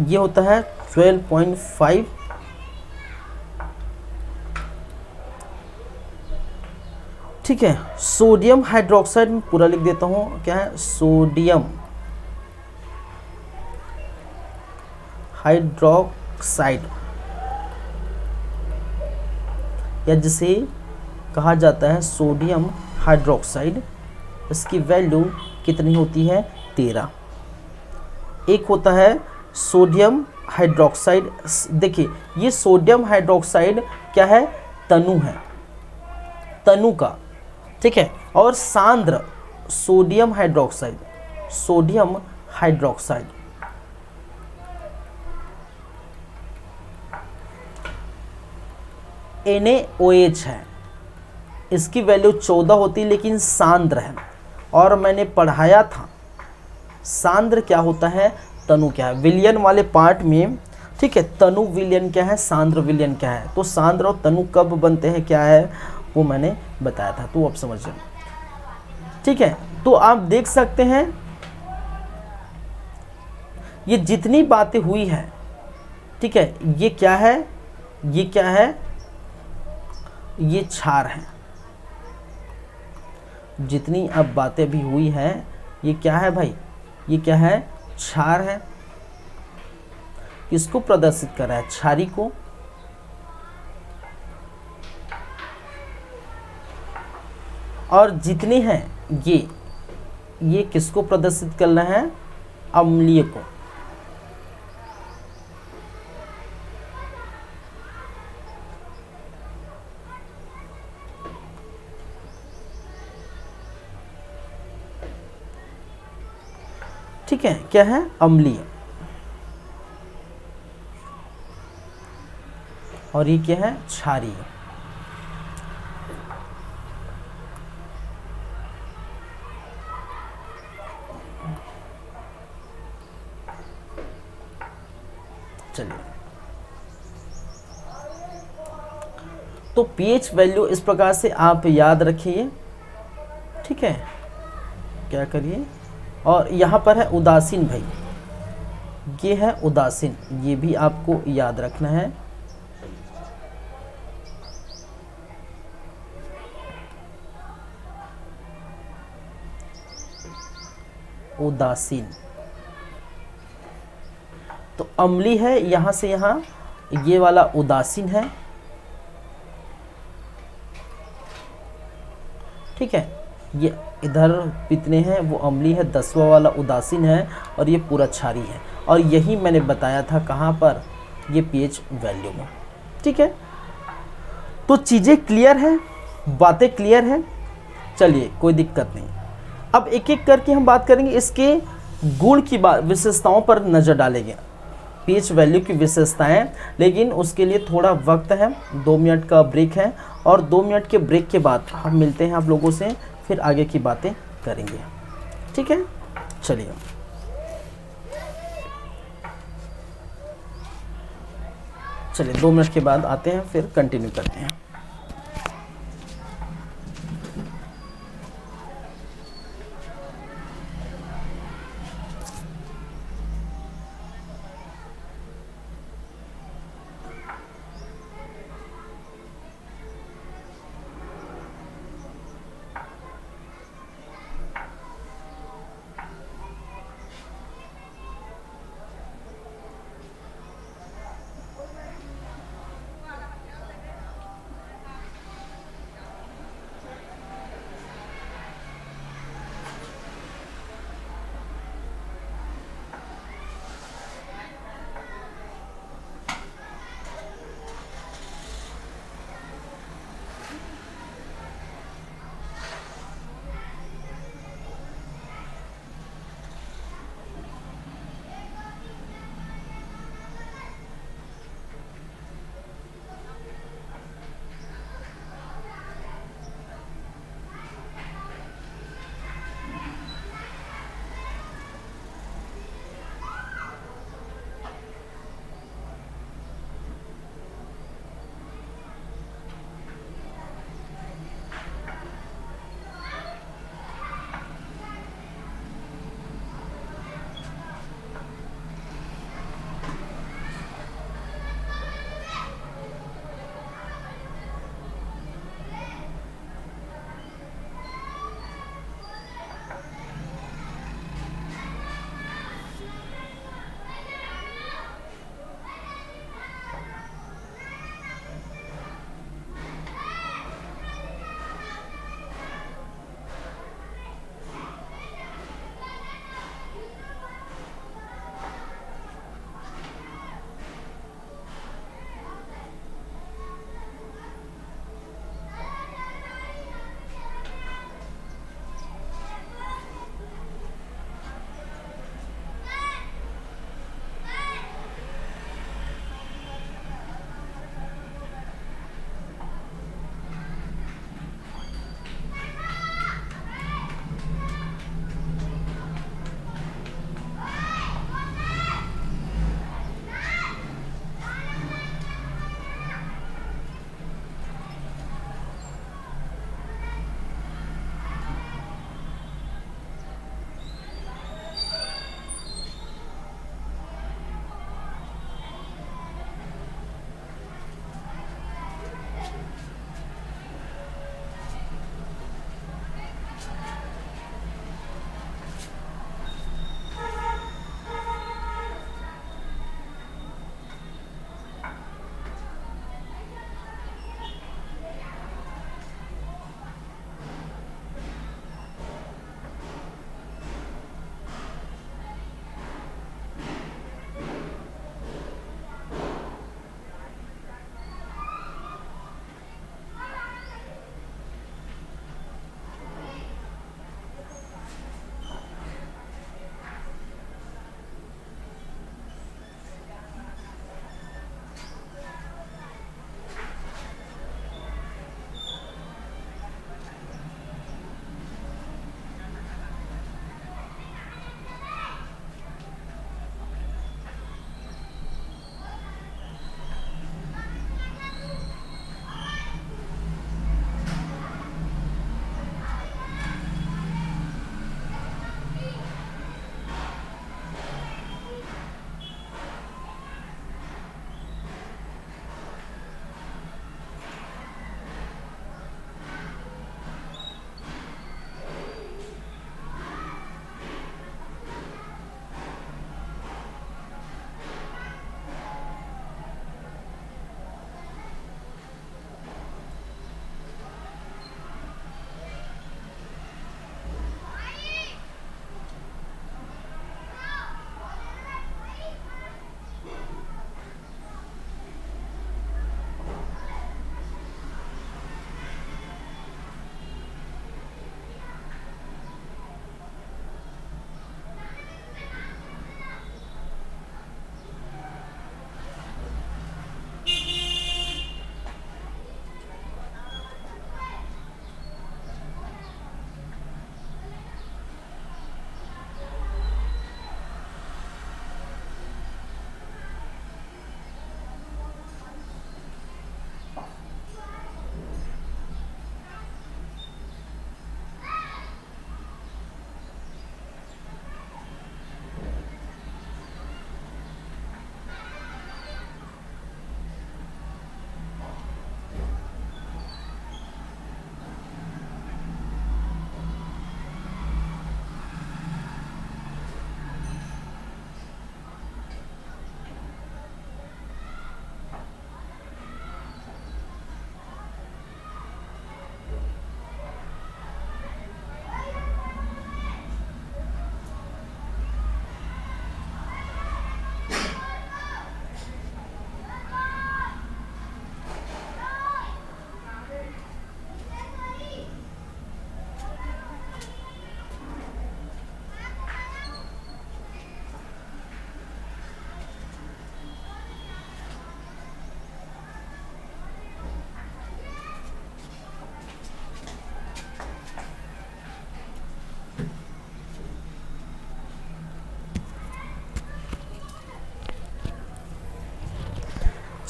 [SPEAKER 1] ये होता है 12.5। ठीक है, सोडियम हाइड्रोक्साइड में पूरा लिख देता हूँ, क्या है? सोडियम हाइड्रोक्साइड, या जिसे कहा जाता है सोडियम हाइड्रोक्साइड, इसकी वैल्यू कितनी होती है? 13। एक होता है सोडियम हाइड्रोक्साइड, देखिए ये सोडियम हाइड्रोक्साइड क्या है, तनु है, तनु का, ठीक है। और सांद्र sodium hydroxide, sodium hydroxide NaOH है, इसकी वैल्यू 14 होती है लेकिन सांद्र है। और मैंने पढ़ाया था सांद्र क्या होता है, तनु क्या है, विलयन वाले पार्ट में, ठीक है। तनु विलयन क्या है, सांद्र विलयन क्या है, तो सांद्र और तनु कब बनते हैं क्या है वो मैंने बताया था, तो अब समझिए, ठीक है। तो आप देख सकते हैं ये जितनी बातें हुई है, ठीक है, ये क्या है, ये क्या है, ये क्षार है। जितनी अब बातें भी हुई है ये क्या है भाई, ये क्या है, क्षार है। किसको प्रदर्शित कर रहा है, क्षारी को। और जितने हैं ये किसको प्रदर्शित कर रहे हैं, अम्लीय को। ठीक है, क्या है, अम्लीय। और ये क्या है, क्षारीय। चलिए, तो पीएच वैल्यू इस प्रकार से आप याद रखिए, ठीक है। क्या करिए, और यहाँ पर है उदासीन भाई, ये है उदासीन, ये भी आपको याद रखना है। उदासीन तो अम्ली है, यहाँ से यहाँ ये वाला उदासीन है, ठीक है। ये इधर कितने हैं, वो अम्ली है, 10वां वाला उदासीन है, और ये पूरा क्षारी है। और यही मैंने बताया था कहाँ पर, ये पीएच वैल्यू में, ठीक है। तो चीज़ें क्लियर हैं, बातें क्लियर हैं, चलिए कोई दिक्कत नहीं। अब एक एक करके हम बात करेंगे, इसके गुण की बात, विशेषताओं पर नज़र डालेंगे, पीएच वैल्यू की विशेषताएं। लेकिन उसके लिए थोड़ा वक्त है, 2 मिनट का ब्रेक है, और 2 मिनट के ब्रेक के बाद हम मिलते हैं आप लोगों से, फिर आगे की बातें करेंगे, ठीक है। चलिए, चलिए 2 मिनट के बाद आते हैं, फिर कंटिन्यू करते हैं।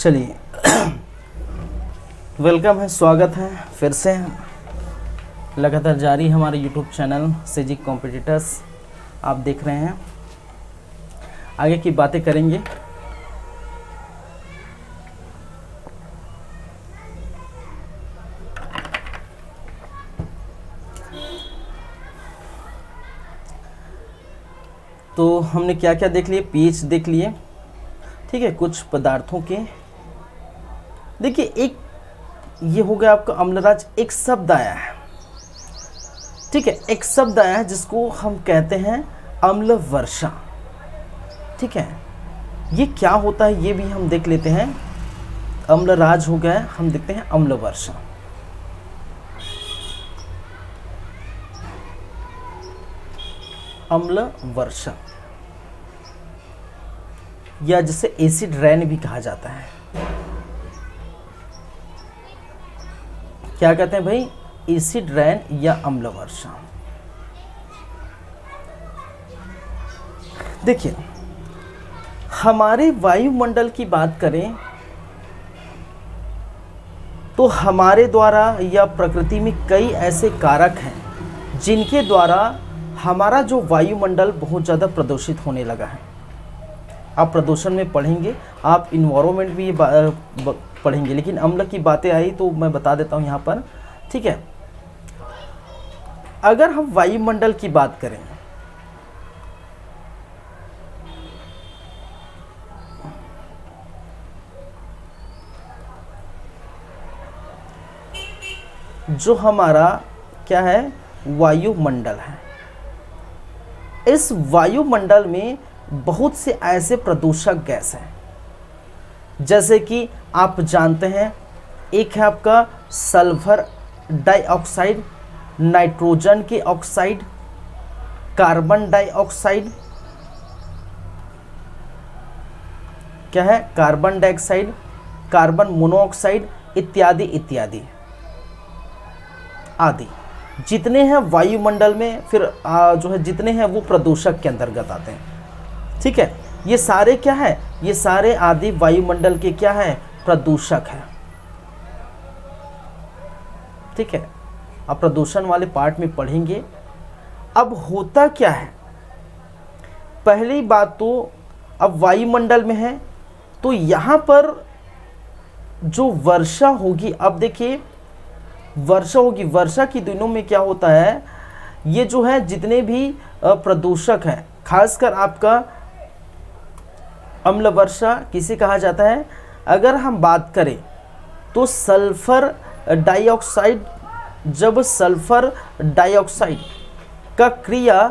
[SPEAKER 1] चलिए वेलकम है, स्वागत है फिर से लगातार जारी हमारे यूट्यूब चैनल सेजी कॉम्पिटिटर्स। आप देख रहे हैं, आगे की बातें करेंगे। तो हमने क्या क्या देख लिए, पीएच देख लिए, ठीक है, कुछ पदार्थों के। देखिए एक ये हो गया आपका अम्लराज, एक शब्द आया है, ठीक है, एक शब्द आया है जिसको हम कहते हैं अम्ल वर्षा, ठीक है। ये क्या होता है ये भी हम देख लेते हैं। अम्लराज हो गया, हम देखते हैं अम्ल वर्षा। अम्ल वर्षा या जिसे एसिड रेन भी कहा जाता है। क्या कहते हैं भाई, एसिड रेन या अम्ल वर्षा। देखिए हमारे वायुमंडल की बात करें तो हमारे द्वारा या प्रकृति में कई ऐसे कारक हैं जिनके द्वारा हमारा जो वायुमंडल बहुत ज़्यादा प्रदूषित होने लगा है। आप प्रदूषण में पढ़ेंगे, आप इन्वायरमेंट भी पढ़ेंगे, लेकिन अम्ल की बातें आई तो मैं बता देता हूँ यहाँ पर, ठीक है। अगर हम वायुमंडल की बात करें जो हमारा क्या है वायुमंडल है, इस वायुमंडल में बहुत से ऐसे प्रदूषक गैस हैं, जैसे कि आप जानते हैं एक है आपका सल्फर डाइऑक्साइड, नाइट्रोजन के ऑक्साइड, कार्बन डाइऑक्साइड, क्या है कार्बन डाइऑक्साइड, कार्बन मोनोऑक्साइड इत्यादि इत्यादि आदि जितने हैं वायुमंडल में, फिर जो है जितने हैं वो प्रदूषक के अंतर्गत आते हैं, ठीक है। ये सारे क्या है, ये सारे आदि वायुमंडल के क्या है, प्रदूषक है, ठीक है। अब प्रदूषण वाले पार्ट में पढ़ेंगे। अब होता क्या है, पहली बात तो अब वायुमंडल में है तो यहाँ पर जो वर्षा होगी, अब देखिए वर्षा होगी, वर्षा के दिनों में क्या होता है, ये जो है जितने भी प्रदूषक हैं, खासकर आपका अम्ल वर्षा किसे कहा जाता है। अगर हम बात करें तो सल्फर डाइऑक्साइड, जब सल्फर डाइऑक्साइड का क्रिया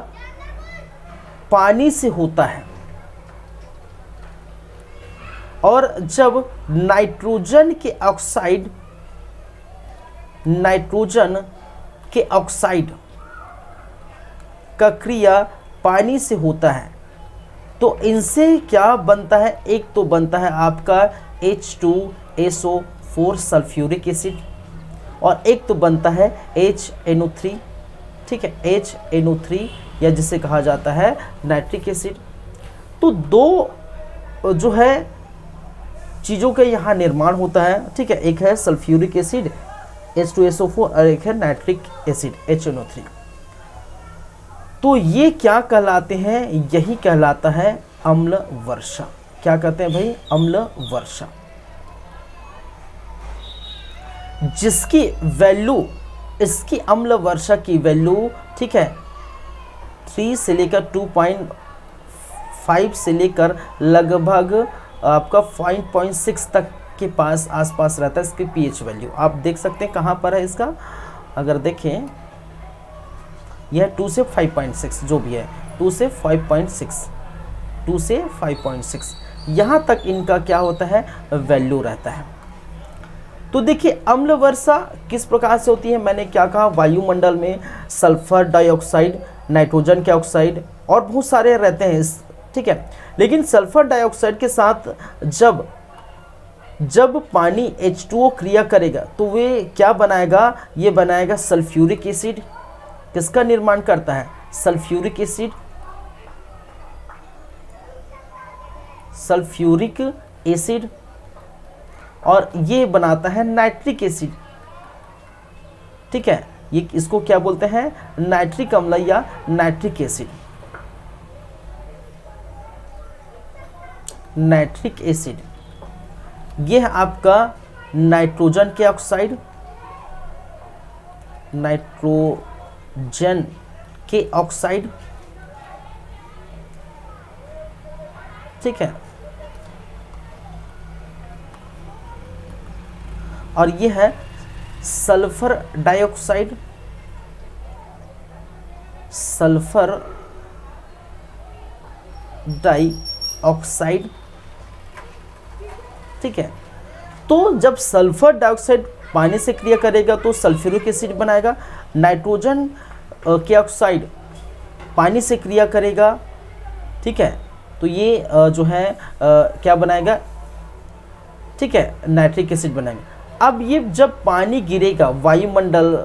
[SPEAKER 1] पानी से होता है और जब नाइट्रोजन के ऑक्साइड का क्रिया पानी से होता है तो इनसे क्या बनता है, एक तो बनता है आपका H2SO4 सल्फ्यूरिक एसिड और एक तो बनता है HNO3, ठीक है, HNO3 या जिसे कहा जाता है नाइट्रिक एसिड। तो दो जो है चीज़ों का यहाँ निर्माण होता है, ठीक है, एक है सल्फ्यूरिक एसिड H2SO4 और एक है नाइट्रिक एसिड HNO3। तो ये क्या कहलाते हैं, यही कहलाता है अम्ल वर्षा। क्या कहते हैं भाई, अम्ल वर्षा, जिसकी वैल्यू, इसकी अम्ल वर्षा की वैल्यू, ठीक है, 3 से लेकर 2.5 से लेकर लगभग आपका 5.6 तक के पास आसपास रहता है इसकी पीएच वैल्यू। आप देख सकते हैं कहाँ पर है इसका, अगर देखें यह 2 से 5.6 जो भी है, 2 से 5.6 यहाँ तक इनका क्या होता है, वैल्यू रहता है। तो देखिए अम्ल वर्षा किस प्रकार से होती है, मैंने क्या कहा, वायुमंडल में सल्फर डाइऑक्साइड, नाइट्रोजन के ऑक्साइड और बहुत सारे रहते हैं, ठीक है। लेकिन सल्फर डाइऑक्साइड के साथ जब पानी H2O क्रिया करेगा तो वे क्या बनाएगा, ये बनाएगा सल्फ्यूरिक एसिड। किसका निर्माण करता है, सल्फ्यूरिक एसिड, सल्फ्यूरिक एसिड, और ये बनाता है नाइट्रिक एसिड। ठीक है, ये इसको क्या बोलते हैं, नाइट्रिक अम्ल या नाइट्रिक एसिड। नाइट्रिक एसिड ये है आपका नाइट्रोजन के ऑक्साइड, नाइट्रोजन के ऑक्साइड। ठीक है, और ये है सल्फर डाइऑक्साइड, सल्फर डाइऑक्साइड। ठीक है, तो जब सल्फर डाइऑक्साइड पानी से क्रिया करेगा तो सल्फ्यूरिक एसिड बनाएगा, नाइट्रोजन के ऑक्साइड पानी से क्रिया करेगा। ठीक है, तो ये जो है क्या बनाएगा, ठीक है, नाइट्रिक एसिड बनाएगा। अब ये जब पानी गिरेगा वायुमंडल,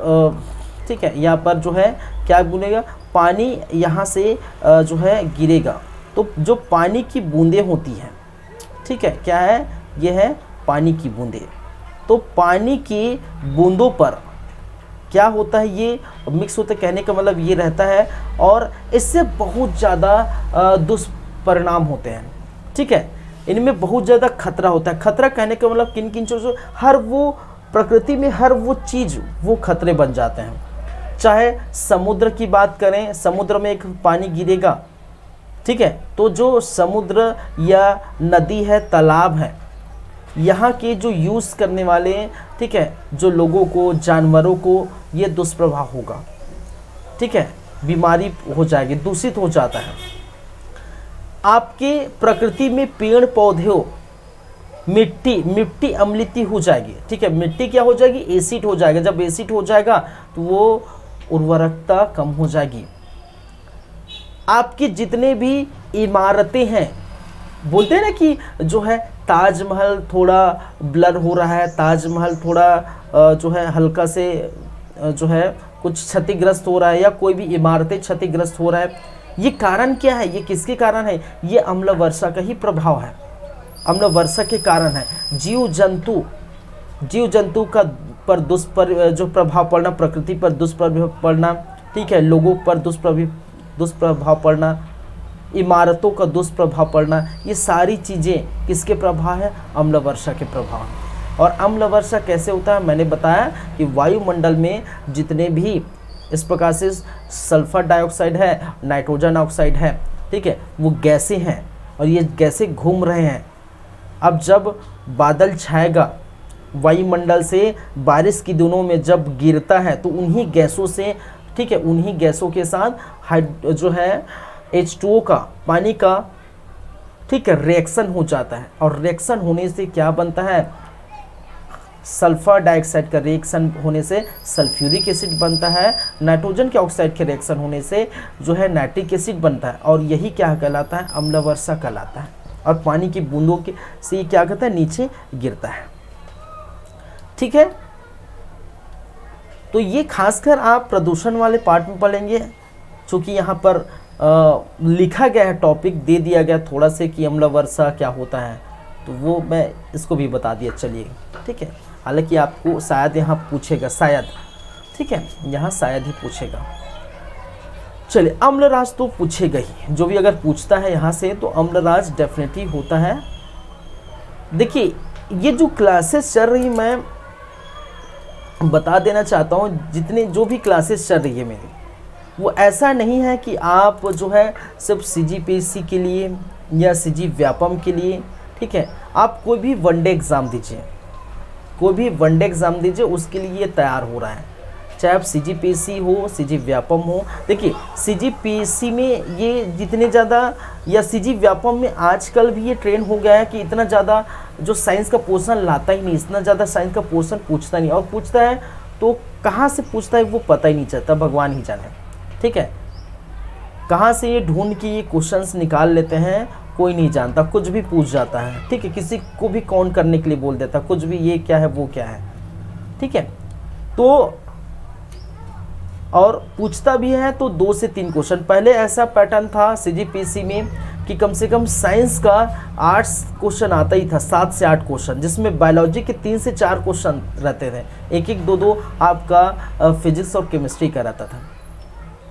[SPEAKER 1] ठीक है, यहाँ पर जो है क्या बोलेगा, पानी यहाँ से जो है गिरेगा, तो जो पानी की बूंदें होती हैं, ठीक है, क्या है, ये है पानी की बूंदें। तो पानी की बूंदों पर क्या होता है, ये मिक्स होता है, कहने का मतलब ये रहता है, और इससे बहुत ज़्यादा दुष्परिणाम होते हैं। ठीक है, इनमें बहुत ज़्यादा खतरा होता है। खतरा कहने का मतलब किन किन चीज़ों, हर वो प्रकृति में हर वो चीज़ वो खतरे बन जाते हैं। चाहे समुद्र की बात करें, समुद्र में एक पानी गिरेगा, ठीक है, तो जो समुद्र या नदी है, तालाब है, यहाँ के जो यूज़ करने वाले, ठीक है, जो लोगों को, जानवरों को ये दुष्प्रभाव होगा। ठीक है, बीमारी हो जाएगी, दूषित हो जाता है। आपके प्रकृति में पेड़ पौधों, मिट्टी अम्लित हो जाएगी। ठीक है, मिट्टी क्या हो जाएगी, एसिड हो जाएगा। जब एसिड हो जाएगा तो वो उर्वरकता कम हो जाएगी। आपकी जितने भी इमारतें हैं, बोलते हैं ना कि जो है ताजमहल थोड़ा ब्लर हो रहा है, ताजमहल थोड़ा जो है हल्का से जो है कुछ क्षतिग्रस्त हो रहा है, या कोई भी इमारतें क्षतिग्रस्त हो रहा है, ये कारण क्या है, ये किसके कारण है, ये अम्ल वर्षा का ही प्रभाव है। अम्ल वर्षा के कारण है। जीव जंतु का पर जो प्रभाव पड़ना, प्रकृति पर दुष्प्रभाव पड़ना, ठीक है, लोगों पर दुष्प्रभाव पड़ना, इमारतों का दुष्प्रभाव पड़ना, ये सारी चीज़ें किसके प्रभाव है, अम्ल वर्षा के प्रभाव। और अम्ल वर्षा कैसे होता है, मैंने बताया कि वायुमंडल में जितने भी इस प्रकार से सल्फर डाइऑक्साइड है, नाइट्रोजन ऑक्साइड है, ठीक है, वो गैसें हैं, और ये गैसें घूम रहे हैं। अब जब बादल छाएगा, वायुमंडल से बारिश की दिनों में जब गिरता है, तो उन्हीं गैसों से, ठीक है, उन्हीं गैसों के साथ जो है H2O का, पानी का, ठीक है, रिएक्शन हो जाता है, और रिएक्शन होने से क्या बनता है, सल्फर डाइऑक्साइड का रिएक्शन होने से सल्फ्यूरिक एसिड बनता है, नाइट्रोजन के ऑक्साइड के रिएक्शन होने से जो है नाइट्रिक एसिड बनता है, और यही क्या कहलाता है, अम्ल वर्षा कहलाता है। और पानी की बूंदों के से ये क्या कहता है, नीचे गिरता है। ठीक है, तो ये खासकर आप प्रदूषण वाले पार्ट में पढ़ेंगे, चूँकि यहाँ पर लिखा गया है, टॉपिक दे दिया गया थोड़ा से कि अम्ल वर्षा क्या होता है, तो वो मैं इसको भी बता दिया। चलिए, ठीक है, हालांकि आपको शायद यहाँ पूछेगा, शायद, ठीक है, यहाँ शायद ही पूछेगा। चलिए, अम्लराज तो पूछेगा ही, जो भी अगर पूछता है यहाँ से तो अम्लराज डेफिनेटली होता है। देखिए, ये जो क्लासेस चल रही, मैं बता देना चाहता हूँ, जितने जो भी क्लासेस चल रही है मेरी, वो ऐसा नहीं है कि आप जो है सिर्फ CGPSC के लिए या CG व्यापम के लिए, ठीक है, आप कोई भी वनडे एग्ज़ाम दीजिए, कोई भी वनडे एग्ज़ाम दीजिए, उसके लिए ये तैयार हो रहा है। चाहे आप CGPSC हो, CG व्यापम हो। देखिए, CGPSC में ये जितने ज़्यादा, या CG व्यापम में आजकल भी ये ट्रेंड हो गया है कि इतना ज़्यादा जो साइंस का पोर्शन लाता ही नहीं, इतना ज़्यादा साइंस का पोर्शन पूछता नहीं, और पूछता है तो कहाँ से पूछता है वो पता ही नहीं चलता, भगवान ही जाने। ठीक है, कहाँ से ये ढूंढ के ये क्वेश्चंस निकाल लेते हैं, कोई नहीं जानता, कुछ भी पूछ जाता है। ठीक है, किसी को भी काउंट करने के लिए बोल देता, कुछ भी, ये क्या है, वो क्या है। ठीक है, तो और पूछता भी है तो 2 से 3 क्वेश्चन। पहले ऐसा पैटर्न था CGPSC में कि कम से कम साइंस का 8 क्वेश्चन आता ही था, 7 से 8 क्वेश्चन, जिसमें बायोलॉजी के 3 से 4 क्वेश्चन रहते थे, एक एक दो दो आपका फिजिक्स और केमिस्ट्री का रहता था।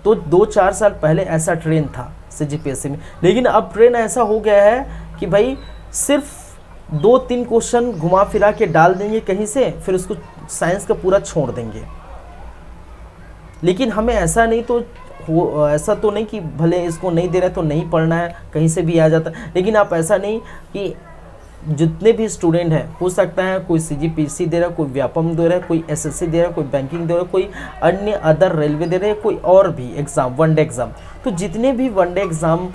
[SPEAKER 1] तो 2-4 साल पहले ऐसा ट्रेंड था CGPSC में, लेकिन अब ट्रेंड ऐसा हो गया है कि भाई सिर्फ 2-3 क्वेश्चन घुमा फिरा के डाल देंगे कहीं से, फिर उसको साइंस का पूरा छोड़ देंगे। लेकिन हमें ऐसा नहीं तो ऐसा तो नहीं कि भले इसको नहीं दे रहे तो नहीं पढ़ना है, कहीं से भी आ जाता है, लेकिन आप ऐसा नहीं कि जितने भी स्टूडेंट हैं, हो सकता है कोई CGPSC दे रहा है, कोई व्यापम दे रहा है, कोई SSC दे रहा है, कोई बैंकिंग दे रहा है, कोई अन्य अदर रेलवे दे रहे हैं, कोई और भी एग्ज़ाम, वनडे एग्ज़ाम। तो जितने भी वनडे एग्ज़ाम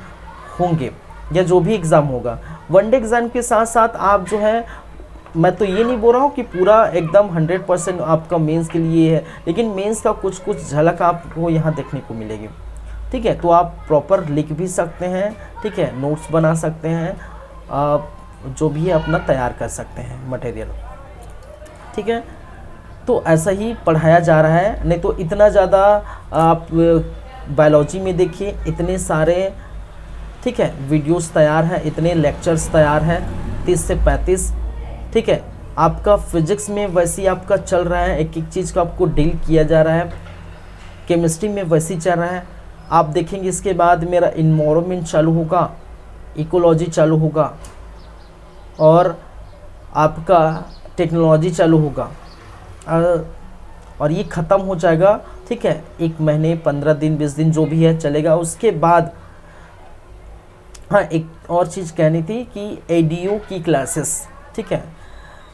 [SPEAKER 1] होंगे या जो भी एग्ज़ाम होगा, वनडे एग्ज़ाम के साथ साथ आप जो है, मैं तो ये नहीं बोल रहा हूँ कि पूरा एकदम 100% आपका मेंस के लिए है, लेकिन मेंस का कुछ कुछ झलक आपको यहाँ देखने को मिलेगी। ठीक है, तो आप प्रॉपर लिख भी सकते हैं, ठीक है, नोट्स बना सकते हैं, जो भी है अपना तैयार कर सकते हैं मटेरियल। ठीक है, तो ऐसा ही पढ़ाया जा रहा है। नहीं तो इतना ज़्यादा आप बायोलॉजी में देखिए, इतने सारे, ठीक है, वीडियोस तैयार हैं, इतने लेक्चर्स तैयार हैं, 30 से 35। ठीक है, आपका फिजिक्स में वैसे ही आपका चल रहा है, एक एक चीज़ का आपको डील किया जा रहा है। केमिस्ट्री में वैसे ही चल रहा है। आप देखेंगे इसके बाद मेरा इन्वायरमेंट चालू होगा, इकोलॉजी चालू होगा, और आपका टेक्नोलॉजी चालू होगा, और ये ख़त्म हो जाएगा। ठीक है, 1 महीने 15 दिन 20 दिन जो भी है चलेगा। उसके बाद हाँ, एक और चीज़ कहनी थी कि ADO की क्लासेस, ठीक है,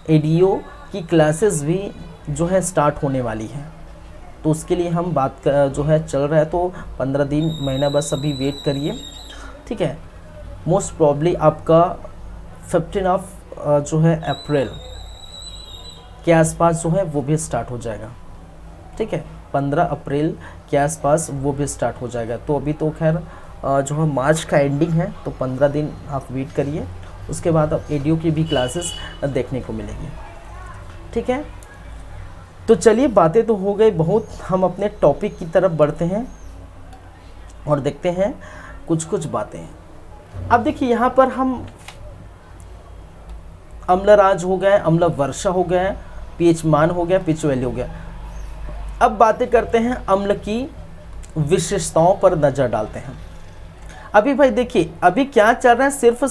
[SPEAKER 1] ADO की क्लासेस भी जो है स्टार्ट होने वाली है। तो उसके लिए हम बात जो है चल रहा है, तो 15 दिन महीना बस अभी वेट करिए। ठीक है, मोस्ट प्रॉब्ली आपका 15 जो है अप्रैल के आसपास जो है वो भी स्टार्ट हो जाएगा। ठीक है, 15 अप्रैल के आसपास वो भी स्टार्ट हो जाएगा। तो अभी तो खैर जो है मार्च का एंडिंग है, तो 15 दिन आप वेट करिए, उसके बाद अब ADO की भी क्लासेस देखने को मिलेगी। ठीक है, तो चलिए, बातें तो हो गई बहुत, हम अपने टॉपिक की तरफ बढ़ते हैं और देखते हैं कुछ कुछ बातें। अब देखिए, यहाँ पर हम अम्लराज हो गए, अम्ल वर्षा हो गए, pH मान हो गया, पिच वैल्यू हो गया। अब बातें करते हैं अम्ल की विशेषताओं पर नज़र डालते हैं। अभी भाई देखिए, अभी क्या चल रहा है, सिर्फ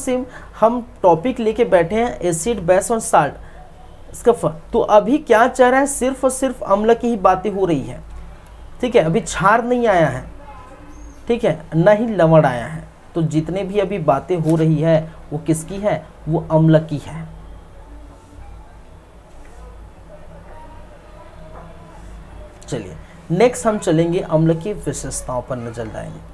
[SPEAKER 1] हम टॉपिक लेके बैठे हैं एसिड, बेस और साल्ट, स्कफ। तो अभी क्या चल रहा है, सिर्फ और सिर्फ अम्ल की ही बातें हो रही है। ठीक है, अभी क्षार नहीं आया है, ठीक है, न ही लवण आया है। तो जितने भी अभी बातें हो रही है वो किसकी है, वो अम्ल की है। चलिए, नेक्स्ट हम चलेंगे अम्ल की विशेषताओं पर नजर डालेंगे।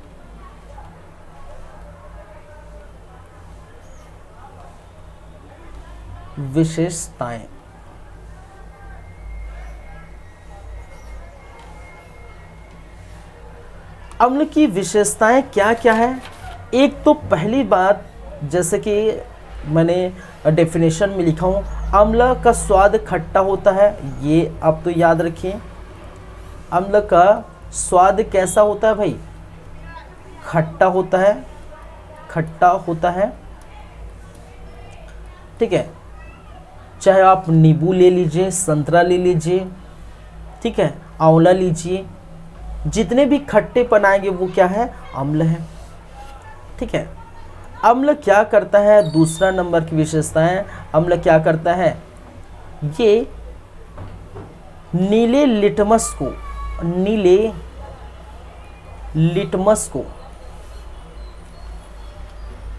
[SPEAKER 1] विशेषताएं, अम्ल की विशेषताएं क्या क्या है। एक तो पहली बात, जैसे कि मैंने डेफिनेशन में लिखा हूं, अम्ल का स्वाद खट्टा होता है। ये आप तो याद रखिए, अम्ल का स्वाद कैसा होता है भाई, खट्टा होता है, खट्टा होता है। ठीक है, चाहे आप नींबू ले लीजिए, संतरा ले लीजिए, ठीक है, आंवला लीजिए, जितने भी खट्टेपन आएंगे वो क्या है, अम्ल है। ठीक है, अम्ल क्या करता है, दूसरा नंबर की विशेषता है, अम्ल क्या करता है, ये नीले लिटमस को, नीले लिटमस को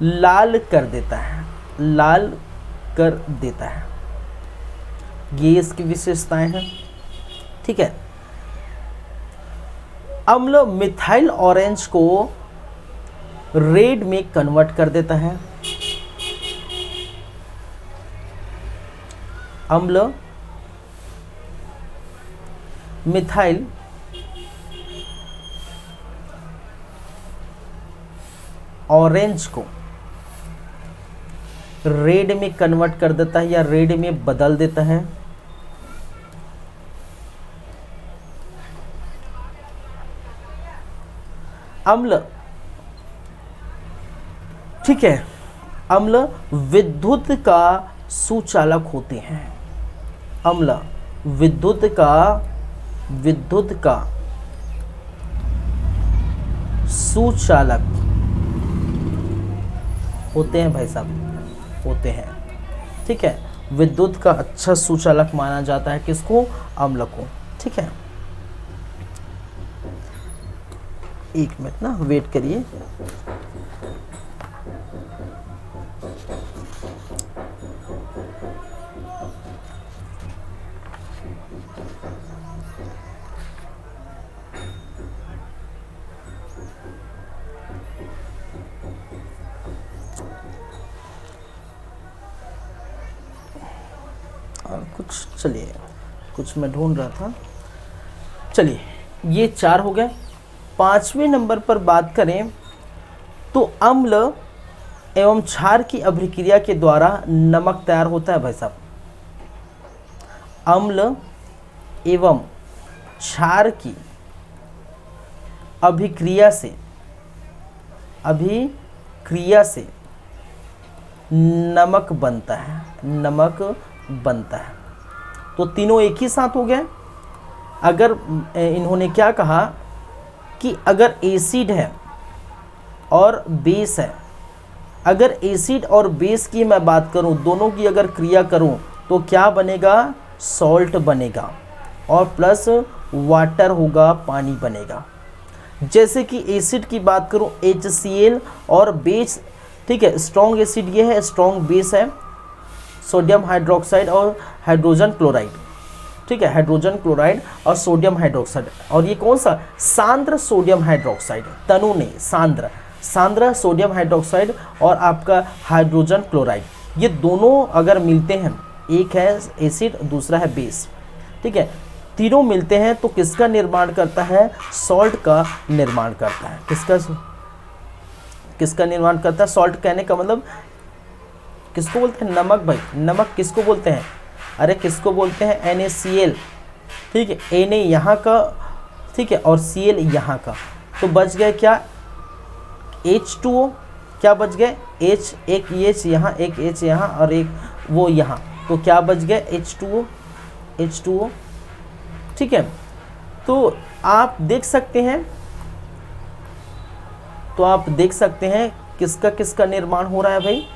[SPEAKER 1] लाल कर देता है, लाल कर देता है। ये इसकी विशेषताएं हैं। ठीक है, अम्ल मिथाइल ऑरेंज को रेड में कन्वर्ट कर देता है। अम्ल मिथाइल ऑरेंज को रेड में कन्वर्ट कर देता है या रेड में बदल देता है। अम्ल ठीक है। अम्ल विद्युत का सुचालक होते हैं। अम्ल विद्युत का सुचालक होते हैं भाई साहब, होते हैं। ठीक है, विद्युत का अच्छा सुचालक माना जाता है किसको? अम्ल को। ठीक है, एक मिनट ना वेट करिए। और चलिए कुछ मैं ढूंढ रहा था। चलिए ये 4 हो गए। 5वें नंबर पर बात करें तो अम्ल एवं क्षार की अभिक्रिया के द्वारा नमक तैयार होता है भाई साहब। अम्ल एवं क्षार की अभिक्रिया से नमक बनता है। तो तीनों एक ही साथ हो गए। अगर इन्होंने क्या कहा कि अगर एसिड है और बेस है, अगर एसिड और बेस की मैं बात करूं, दोनों की अगर क्रिया करूं तो क्या बनेगा? सॉल्ट बनेगा और प्लस वाटर होगा, पानी बनेगा। जैसे कि एसिड की बात करूं HCl और बेस, ठीक है, स्ट्रॉन्ग एसिड ये है, स्ट्रॉन्ग बेस है सोडियम हाइड्रोक्साइड और हाइड्रोजन क्लोराइड। ठीक है, हाइड्रोजन क्लोराइड और सोडियम हाइड्रोक्साइड। और ये कौन सा? सांद्र सोडियम हाइड्रोक्साइड, तनु नहीं, सांद्र सोडियम हाइड्रोक्साइड और आपका हाइड्रोजन क्लोराइड, ये दोनों अगर मिलते हैं, एक है एसिड दूसरा है बेस, ठीक है, तीनों मिलते हैं तो किसका निर्माण करता है? सॉल्ट का निर्माण करता है। किसका निर्माण करता है? सॉल्ट कहने का मतलब किसको बोलते हैं? नमक भाई। नमक किसको बोलते हैं? अरे किसको बोलते हैं? NaCl। ठीक है, Na यहाँ का, ठीक है, और Cl यहाँ का, तो बच गए क्या? H2O। क्या बच गए? H, एक H यहाँ, एक H यहाँ और एक वो यहाँ, तो क्या बच गए? H2O। ठीक है, तो आप देख सकते हैं, किसका किसका निर्माण हो रहा है भाई।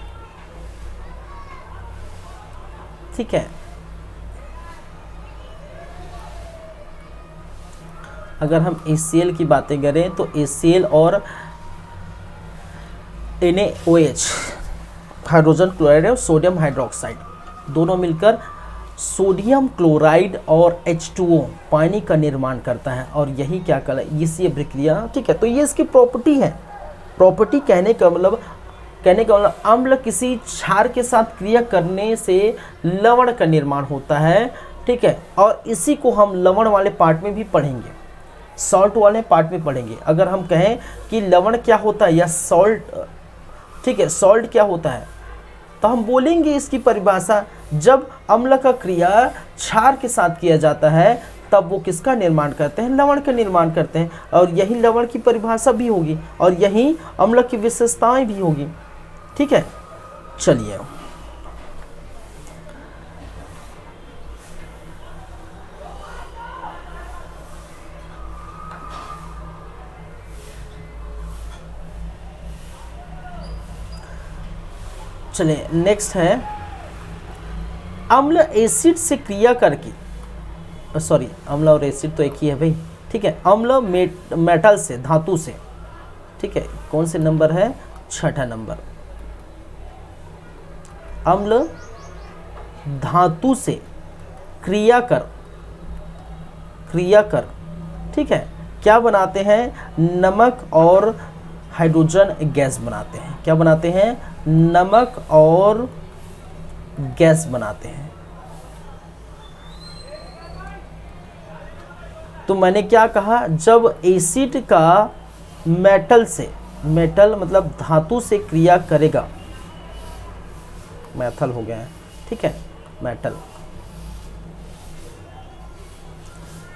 [SPEAKER 1] ठीक है, अगर हम HCl की बातें करें तो HCl और NaOH, हाइड्रोजन क्लोराइड और सोडियम हाइड्रोक्साइड, दोनों मिलकर सोडियम क्लोराइड और H2O पानी का निर्माण करता है। और यही क्या कहला, इसी अभिक्रिया। ठीक है, तो ये इसकी प्रॉपर्टी है। प्रॉपर्टी कहने का मतलब अम्ल किसी क्षार के साथ क्रिया करने से लवण का निर्माण होता है। ठीक है, और इसी को हम लवण वाले पार्ट में भी पढ़ेंगे, सॉल्ट वाले पार्ट में पढ़ेंगे। अगर हम कहें कि लवण क्या होता है या सॉल्ट, ठीक है, सॉल्ट क्या होता है, तो हम बोलेंगे इसकी परिभाषा, जब अम्ल का क्रिया क्षार के साथ किया जाता है तब वो किसका निर्माण करते हैं? लवण का निर्माण करते हैं। और यही लवण की परिभाषा भी होगी और यही अम्ल की विशेषताएं भी होगी। ठीक है, चलिए नेक्स्ट है अम्ल एसिड से क्रिया करके, सॉरी, अम्ल और एसिड तो एक ही है भाई। ठीक है, अम्ल मेटल से, धातु से, ठीक है, कौन से नंबर है? 6ठा नंबर। अम्ल धातु से क्रिया कर, ठीक है, क्या बनाते हैं? नमक और हाइड्रोजन गैस बनाते हैं। क्या बनाते हैं? नमक और गैस बनाते हैं। तो मैंने क्या कहा, जब एसिड का मेटल से, मेटल मतलब धातु से क्रिया करेगा, मेथल हो गया है, ठीक है, मेटल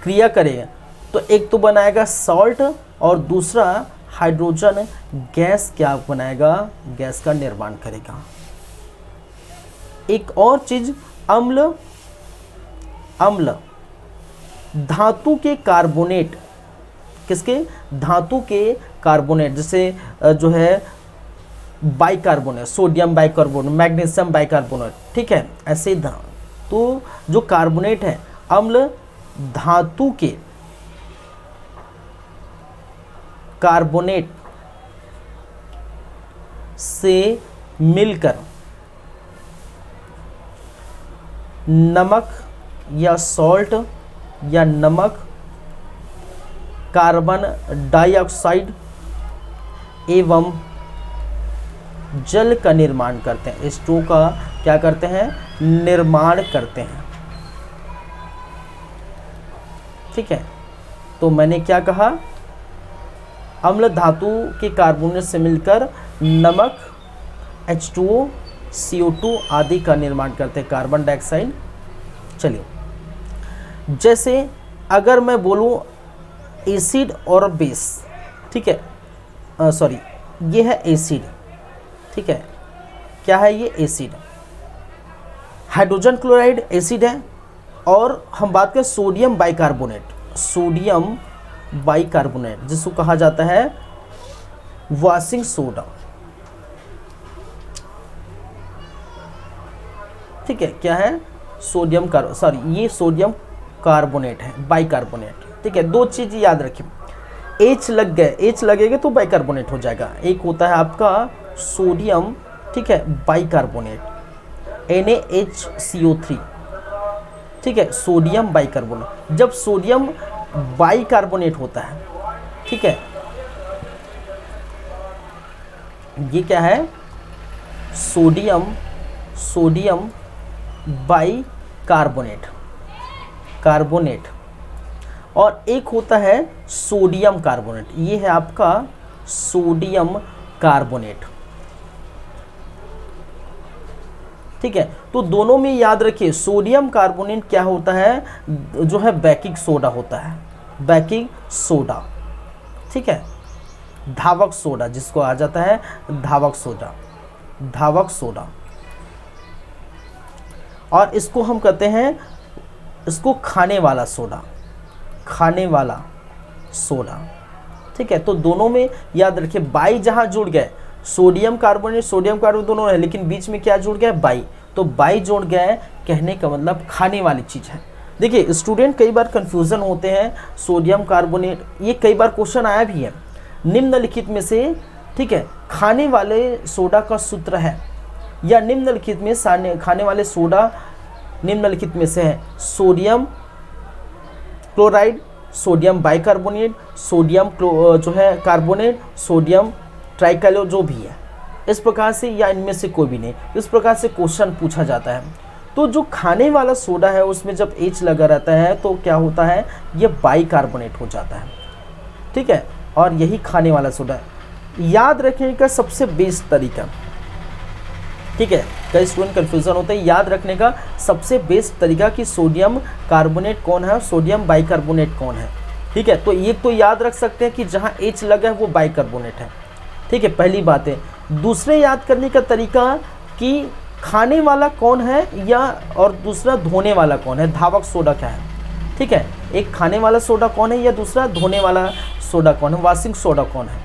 [SPEAKER 1] क्रिया करेगा तो एक तो बनाएगा सॉल्ट और दूसरा हाइड्रोजन गैस क्या बनाएगा, गैस का निर्माण करेगा। एक और चीज, अम्ल, अम्ल धातु के कार्बोनेट, किसके, धातु के कार्बोनेट, जैसे जो है bicarbonate, sodium bicarbonate, magnesium bicarbonate, ठीक है, ऐसे तो जो कार्बोनेट है, अम्ल धातु के कार्बोनेट से मिलकर नमक या सॉल्ट या नमक, कार्बन डाइऑक्साइड एवं जल का निर्माण करते हैं। H2O का क्या करते हैं, निर्माण करते हैं। ठीक है, तो मैंने क्या कहा, अम्ल धातु के कार्बोनेट से मिलकर नमक, H2O, CO2 आदि का निर्माण करते हैं, कार्बन डाइऑक्साइड। चलिए, जैसे अगर मैं बोलूं एसिड और बेस, ठीक है, सॉरी, ये है एसिड, ठीक है, क्या है ये, एसिड, हाइड्रोजन क्लोराइड एसिड है। और हम बात करें सोडियम बाइकार्बोनेट, सोडियम बाइकार्बोनेट जिसको कहा जाता है वॉशिंग सोडा, ठीक है, क्या है, सोडियम ये सोडियम कार्बोनेट है, बाइकार्बोनेट, ठीक है। दो चीज याद रखिए, H लग गए, H लगेगा तो बाइकार्बोनेट हो जाएगा। एक होता है आपका सोडियम, ठीक है, बाइकार्बोनेट, NaHCO3, ठीक है, सोडियम बाइकार्बोनेट। जब सोडियम बाइकार्बोनेट होता है, ठीक है, ये क्या है, सोडियम बाइकार्बोनेट, कार्बोनेट। और एक होता है सोडियम कार्बोनेट, ये है आपका सोडियम कार्बोनेट, ठीक है। तो दोनों में याद रखिए, सोडियम कार्बोनेट क्या होता है, जो है बेकिंग सोडा होता है, बेकिंग सोडा, ठीक है, धावक सोडा जिसको आ जाता है धावक सोडा, धावक सोडा। और इसको हम कहते हैं, इसको खाने वाला सोडा, खाने वाला सोडा, ठीक है। तो दोनों में याद रखिए, बाई जहां जुड़ गए, सोडियम कार्बोनेट दोनों है, लेकिन बीच में क्या जुड़ गया, बाई, तो बाई जुड़ गए, कहने का मतलब खाने वाली चीज है। देखिए स्टूडेंट कई बार कंफ्यूजन होते हैं, सोडियम कार्बोनेट, ये कई बार क्वेश्चन आया भी है, निम्नलिखित में से, ठीक है, खाने वाले सोडा का सूत्र है, या निम्नलिखित में खाने वाले सोडा निम्नलिखित में से है, sodium chloride, sodium bicarbonate, sodium जो है कार्बोनेट, सोडियम ट्राइक्लो, जो भी है इस प्रकार से, या इनमें से कोई भी नहीं, इस प्रकार से क्वेश्चन पूछा जाता है। तो जो खाने वाला सोडा है उसमें जब H लगा रहता है तो क्या होता है, ये बाइकार्बोनेट हो जाता है, ठीक है। और यही खाने वाला सोडा है। याद रखने का सबसे बेस्ट तरीका, ठीक है, कई स्टूडेंट कंफ्यूजन होते हैं, याद रखने का सबसे बेस्ट तरीका कि सोडियम कार्बोनेट कौन है और सोडियम बाइकार्बोनेट कौन है, ठीक है। तो ये तो याद रख सकते हैं कि जहां H लगा है वो बाइकार्बोनेट है, ठीक है, पहली बात है। दूसरे याद करने का तरीका कि खाने वाला कौन है, या और दूसरा धोने वाला कौन है, धावक सोडा क्या है, ठीक है। एक खाने वाला सोडा कौन है, या दूसरा धोने वाला सोडा कौन है, वॉशिंग सोडा कौन है,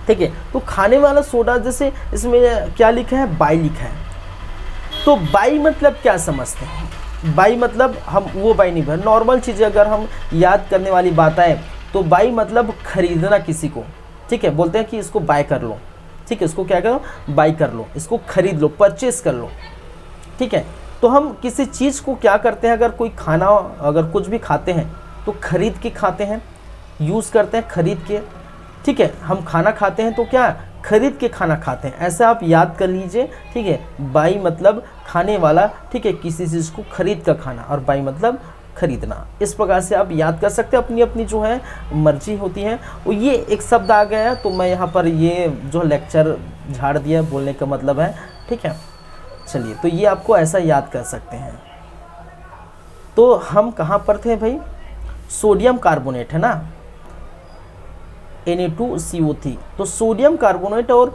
[SPEAKER 1] ठीक है। तो खाने वाला सोडा, जैसे इसमें क्या लिखा है, बाई लिखा है, तो बाई मतलब क्या समझते हैं, बाई मतलब हम वो बाई नहीं, नॉर्मल चीज़ें अगर हम याद करने वाली बात आए तो बाई मतलब खरीदना किसी को, ठीक है, बोलते हैं कि इसको बाय कर लो, ठीक है, इसको क्या करो, बाई कर लो, इसको खरीद लो, परचेस कर लो, ठीक है। तो हम किसी चीज़ को क्या करते हैं, अगर कोई खाना, अगर कुछ भी खाते हैं तो खरीद के खाते हैं, यूज़ करते हैं खरीद के, ठीक है। हम खाना खाते हैं तो क्या, खरीद के खाना खाते हैं, ऐसा आप याद कर लीजिए, ठीक है। बाई मतलब खाने वाला, ठीक है, किसी चीज़ को खरीद कर खाना, और बाई मतलब खरीदना। इस प्रकार से आप याद कर सकते हैं, अपनी अपनी जो है मर्जी होती है। और ये एक शब्द आ गया है तो मैं यहाँ पर ये जो लेक्चर झाड़ दिया, बोलने का मतलब है, ठीक है। चलिए, तो ये आपको ऐसा याद कर सकते हैं। तो हम कहाँ पर थे भाई, सोडियम कार्बोनेट है ना, Na2CO3। तो सोडियम कार्बोनेट और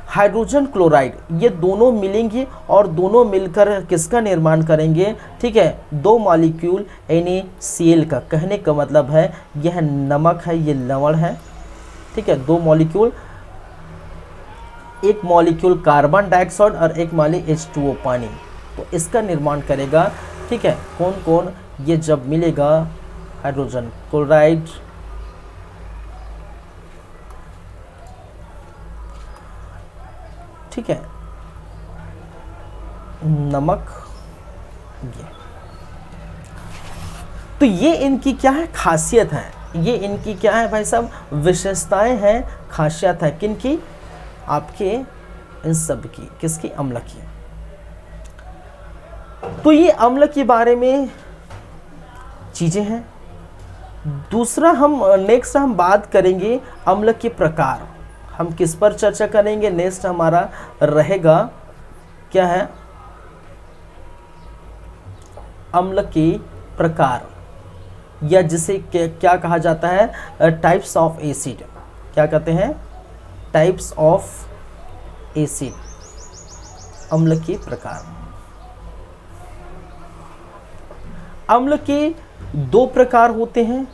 [SPEAKER 1] हाइड्रोजन क्लोराइड ये दोनों मिलेंगे और दोनों मिलकर किसका निर्माण करेंगे, ठीक है, दो मॉलिक्यूल NaCl का। कहने का मतलब है यह नमक है, ये लवण है, ठीक है, दो मॉलिक्यूल, एक मॉलिक्यूल कार्बन डाइऑक्साइड और एक मॉलिक्यूल H2O पानी, तो इसका निर्माण करेगा, ठीक है, कौन कौन, ये जब मिलेगा हाइड्रोजन क्लोराइड, ठीक है, नमक, ये। तो ये इनकी क्या है, खासियत है, ये इनकी क्या है भाई साहब, विशेषताएं हैं, खासियत है, किनकी, आपके इन सब की, किसकी, अम्ल की। तो ये अम्ल के बारे में चीजें हैं। दूसरा हम नेक्स्ट हम बात करेंगे अम्ल के प्रकार। हम किस पर चर्चा करेंगे, नेक्स्ट हमारा रहेगा क्या है, अम्ल के प्रकार, या जिसे क्या कहा जाता है, टाइप्स ऑफ एसिड। क्या कहते हैं, टाइप्स ऑफ एसिड, अम्ल के प्रकार। अम्ल के दो प्रकार होते हैं,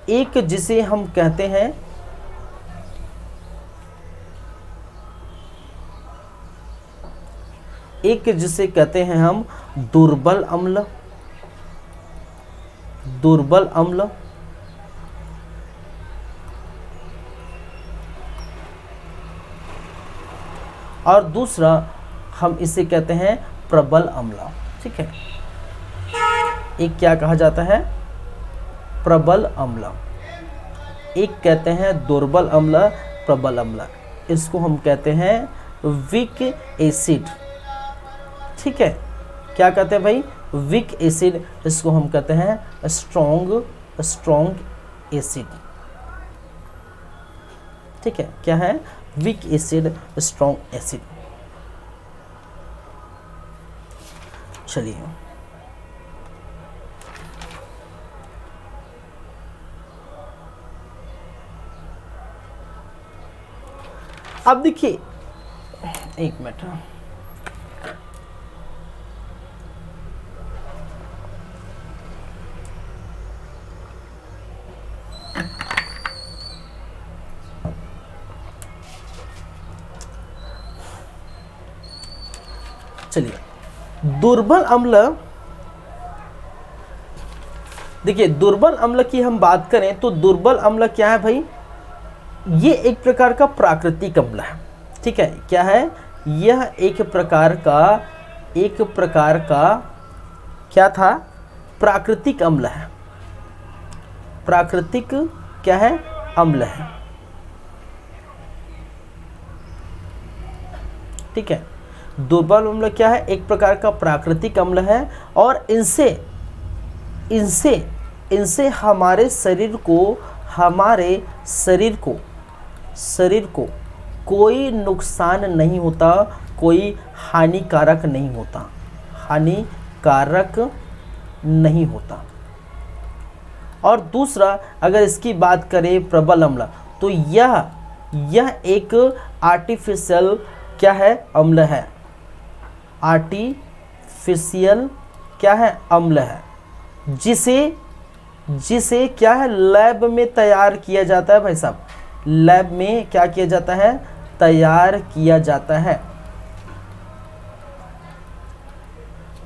[SPEAKER 1] एक जिसे हम कहते हैं हम दुर्बल अम्ल, दुर्बल अम्ल, और दूसरा हम इसे कहते हैं प्रबल अम्ल, ठीक है। एक क्या कहा जाता है, प्रबल अम्ल, एक कहते हैं दुर्बल अम्ल, प्रबल अम्ल, इसको हम कहते हैं वीक एसिड, ठीक है। क्या कहते हैं भाई, वीक एसिड, इसको हम कहते हैं स्ट्रॉन्ग एसिड, ठीक है। क्या है, वीक एसिड, स्ट्रॉन्ग एसिड। चलिए अब देखिए, एक मिनट, चलिए दुर्बल अम्ल, देखिए दुर्बल अम्ल की हम बात करें तो दुर्बल अम्ल क्या है भाई, ये एक प्रकार का प्राकृतिक अम्ल है, ठीक है। क्या है, यह एक प्रकार का क्या था, प्राकृतिक अम्ल है, प्राकृतिक क्या है, अम्ल है, ठीक है। दुर्बल अम्ल क्या है, एक प्रकार का प्राकृतिक अम्ल है, और इनसे हमारे शरीर को कोई नुकसान नहीं होता, कोई हानिकारक नहीं होता। और दूसरा अगर इसकी बात करें प्रबल अम्ल, तो यह एक आर्टिफिशियल क्या है, अम्ल है, आर्टिफिशियल क्या है, अम्ल है, जिसे क्या है, लैब में तैयार किया जाता है भाई साहब, लैब में क्या किया जाता है, तैयार किया जाता है,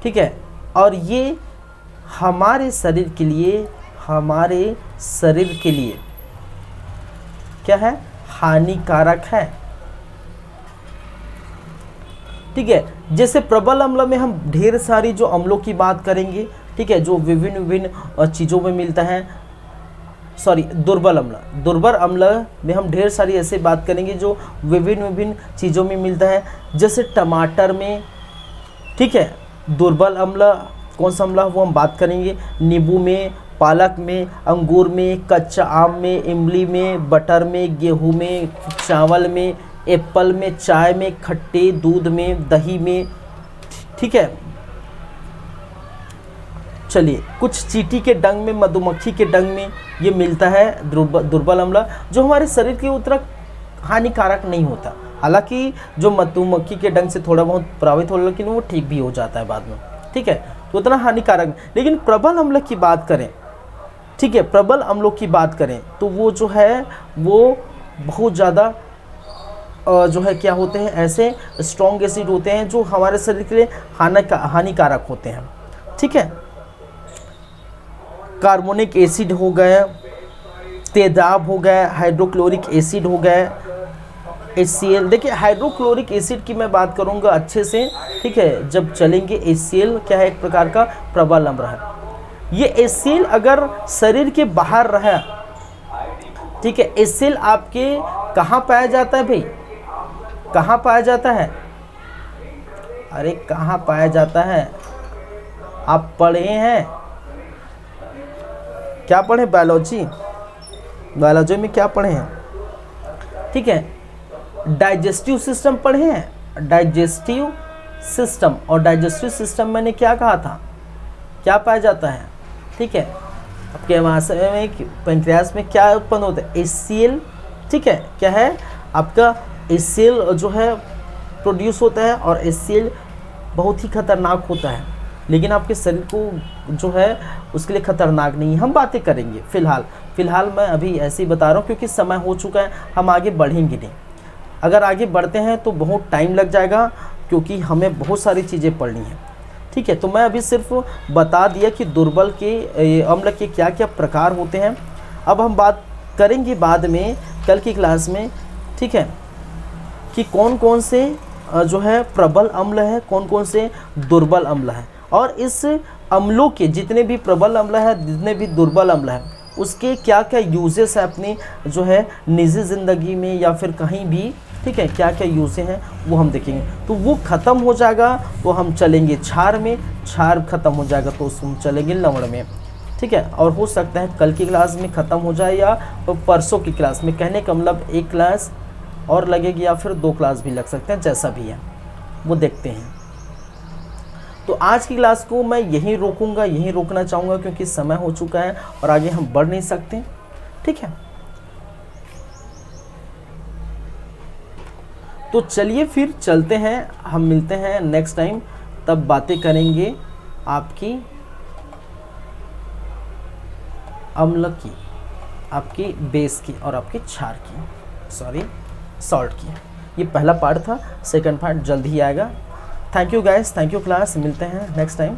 [SPEAKER 1] ठीक है। और ये हमारे शरीर के लिए क्या है, हानिकारक है, ठीक है। जैसे प्रबल अम्ल में हम ढेर सारी जो अम्लों की बात करेंगे, ठीक है, जो विभिन्न चीज़ों में मिलता है, सॉरी दुर्बल अम्ल में हम ढेर सारी ऐसे बात करेंगे जो विभिन्न चीज़ों में मिलता है, जैसे टमाटर में, ठीक है, दुर्बल अम्ल कौन सा अम्ल वो हम बात करेंगे, नींबू में, पालक में, अंगूर में, कच्चा आम में, इमली में, बटर में, गेहूं में, चावल में, एप्पल में, चाय में, खट्टे दूध में, दही में, ठीक है। चलिए, कुछ चींटी के डंग में, मधुमक्खी के डंग में ये मिलता है दुर्बल अम्ल, जो हमारे शरीर के उतना हानिकारक नहीं होता। हालांकि जो मधुमक्खी के डंग से थोड़ा बहुत प्रभावित हो, लेकिन वो ठीक भी हो जाता है बाद में, ठीक है, तो उतना हानिकारक नहीं। लेकिन प्रबल अम्ल की बात करें, ठीक है, प्रबल अम्लों की बात करें तो वो जो है वो बहुत ज़्यादा जो है क्या होते हैं, ऐसे स्ट्रॉन्ग एसिड होते हैं जो हमारे शरीर के लिए हानिकारक होते हैं, ठीक है। कार्बोनिक एसिड हो गए, तेजाब हो गए, हाइड्रोक्लोरिक एसिड हो गए, HCl। देखिए हाइड्रोक्लोरिक एसिड की मैं बात करूंगा अच्छे से, ठीक है, जब चलेंगे। HCl क्या है, एक प्रकार का प्रबल अम्ल है। ये HCl अगर शरीर के बाहर रहा, ठीक है, HCl आपके कहाँ पाया जाता है भाई, कहाँ पाया जाता है, अरे कहाँ पाया जाता है, आप पढ़े हैं, क्या पढ़े, बायोलॉजी में क्या पढ़े हैं, ठीक है, डाइजेस्टिव सिस्टम पढ़े हैं, डाइजेस्टिव सिस्टम। और डाइजेस्टिव सिस्टम मैंने क्या कहा था, क्या पाया जाता है, ठीक है, आपके महाशय में पैंक्रियास में क्या उत्पन्न होता है, HCl, ठीक है, क्या है आपका HCl जो है प्रोड्यूस होता है। और HCl बहुत ही खतरनाक होता है, लेकिन आपके शरीर को जो है उसके लिए खतरनाक नहीं है। हम बातें करेंगे फ़िलहाल मैं अभी ऐसे ही बता रहा हूँ क्योंकि समय हो चुका है, हम आगे बढ़ेंगे नहीं। अगर आगे बढ़ते हैं तो बहुत टाइम लग जाएगा क्योंकि हमें बहुत सारी चीज़ें पढ़नी हैं, ठीक है। तो मैं अभी सिर्फ बता दिया कि दुर्बल के अम्ल के क्या क्या प्रकार होते हैं। अब हम बात करेंगे बाद में कल की क्लास में, ठीक है, कि कौन कौन से जो है प्रबल अम्ल है, कौन कौन से दुर्बल अम्ल है, और इस अम्लों के जितने भी प्रबल अम्ल है, जितने भी दुर्बल अम्ल है, उसके क्या क्या यूजेस है अपनी जो है निजी ज़िंदगी में या फिर कहीं भी, ठीक है, क्या क्या यूज़ें हैं वो हम देखेंगे। तो वो ख़त्म हो जाएगा तो हम चलेंगे क्षार में, क्षार ख़त्म हो जाएगा तो हम चलेंगे लवण में, ठीक है। और हो सकता है कल की क्लास में ख़त्म हो जाए या तो परसों की क्लास में, कहने का मतलब एक क्लास और लगेगी या फिर 2 क्लास भी लग सकते हैं, जैसा भी है वो देखते हैं। तो आज की क्लास को मैं यहीं रोकूंगा, यहीं रोकना चाहूँगा क्योंकि समय हो चुका है और आगे हम बढ़ नहीं सकते, ठीक है। तो चलिए फिर चलते हैं, हम मिलते हैं नेक्स्ट टाइम, तब बातें करेंगे आपकी अम्ल की, आपकी बेस की और आपकी क्षार की, सॉल्ट की। ये पहला पार्ट था, सेकंड पार्ट जल्द ही आएगा। Thank you guys, thank you class, मिलते हैं नेक्स्ट टाइम।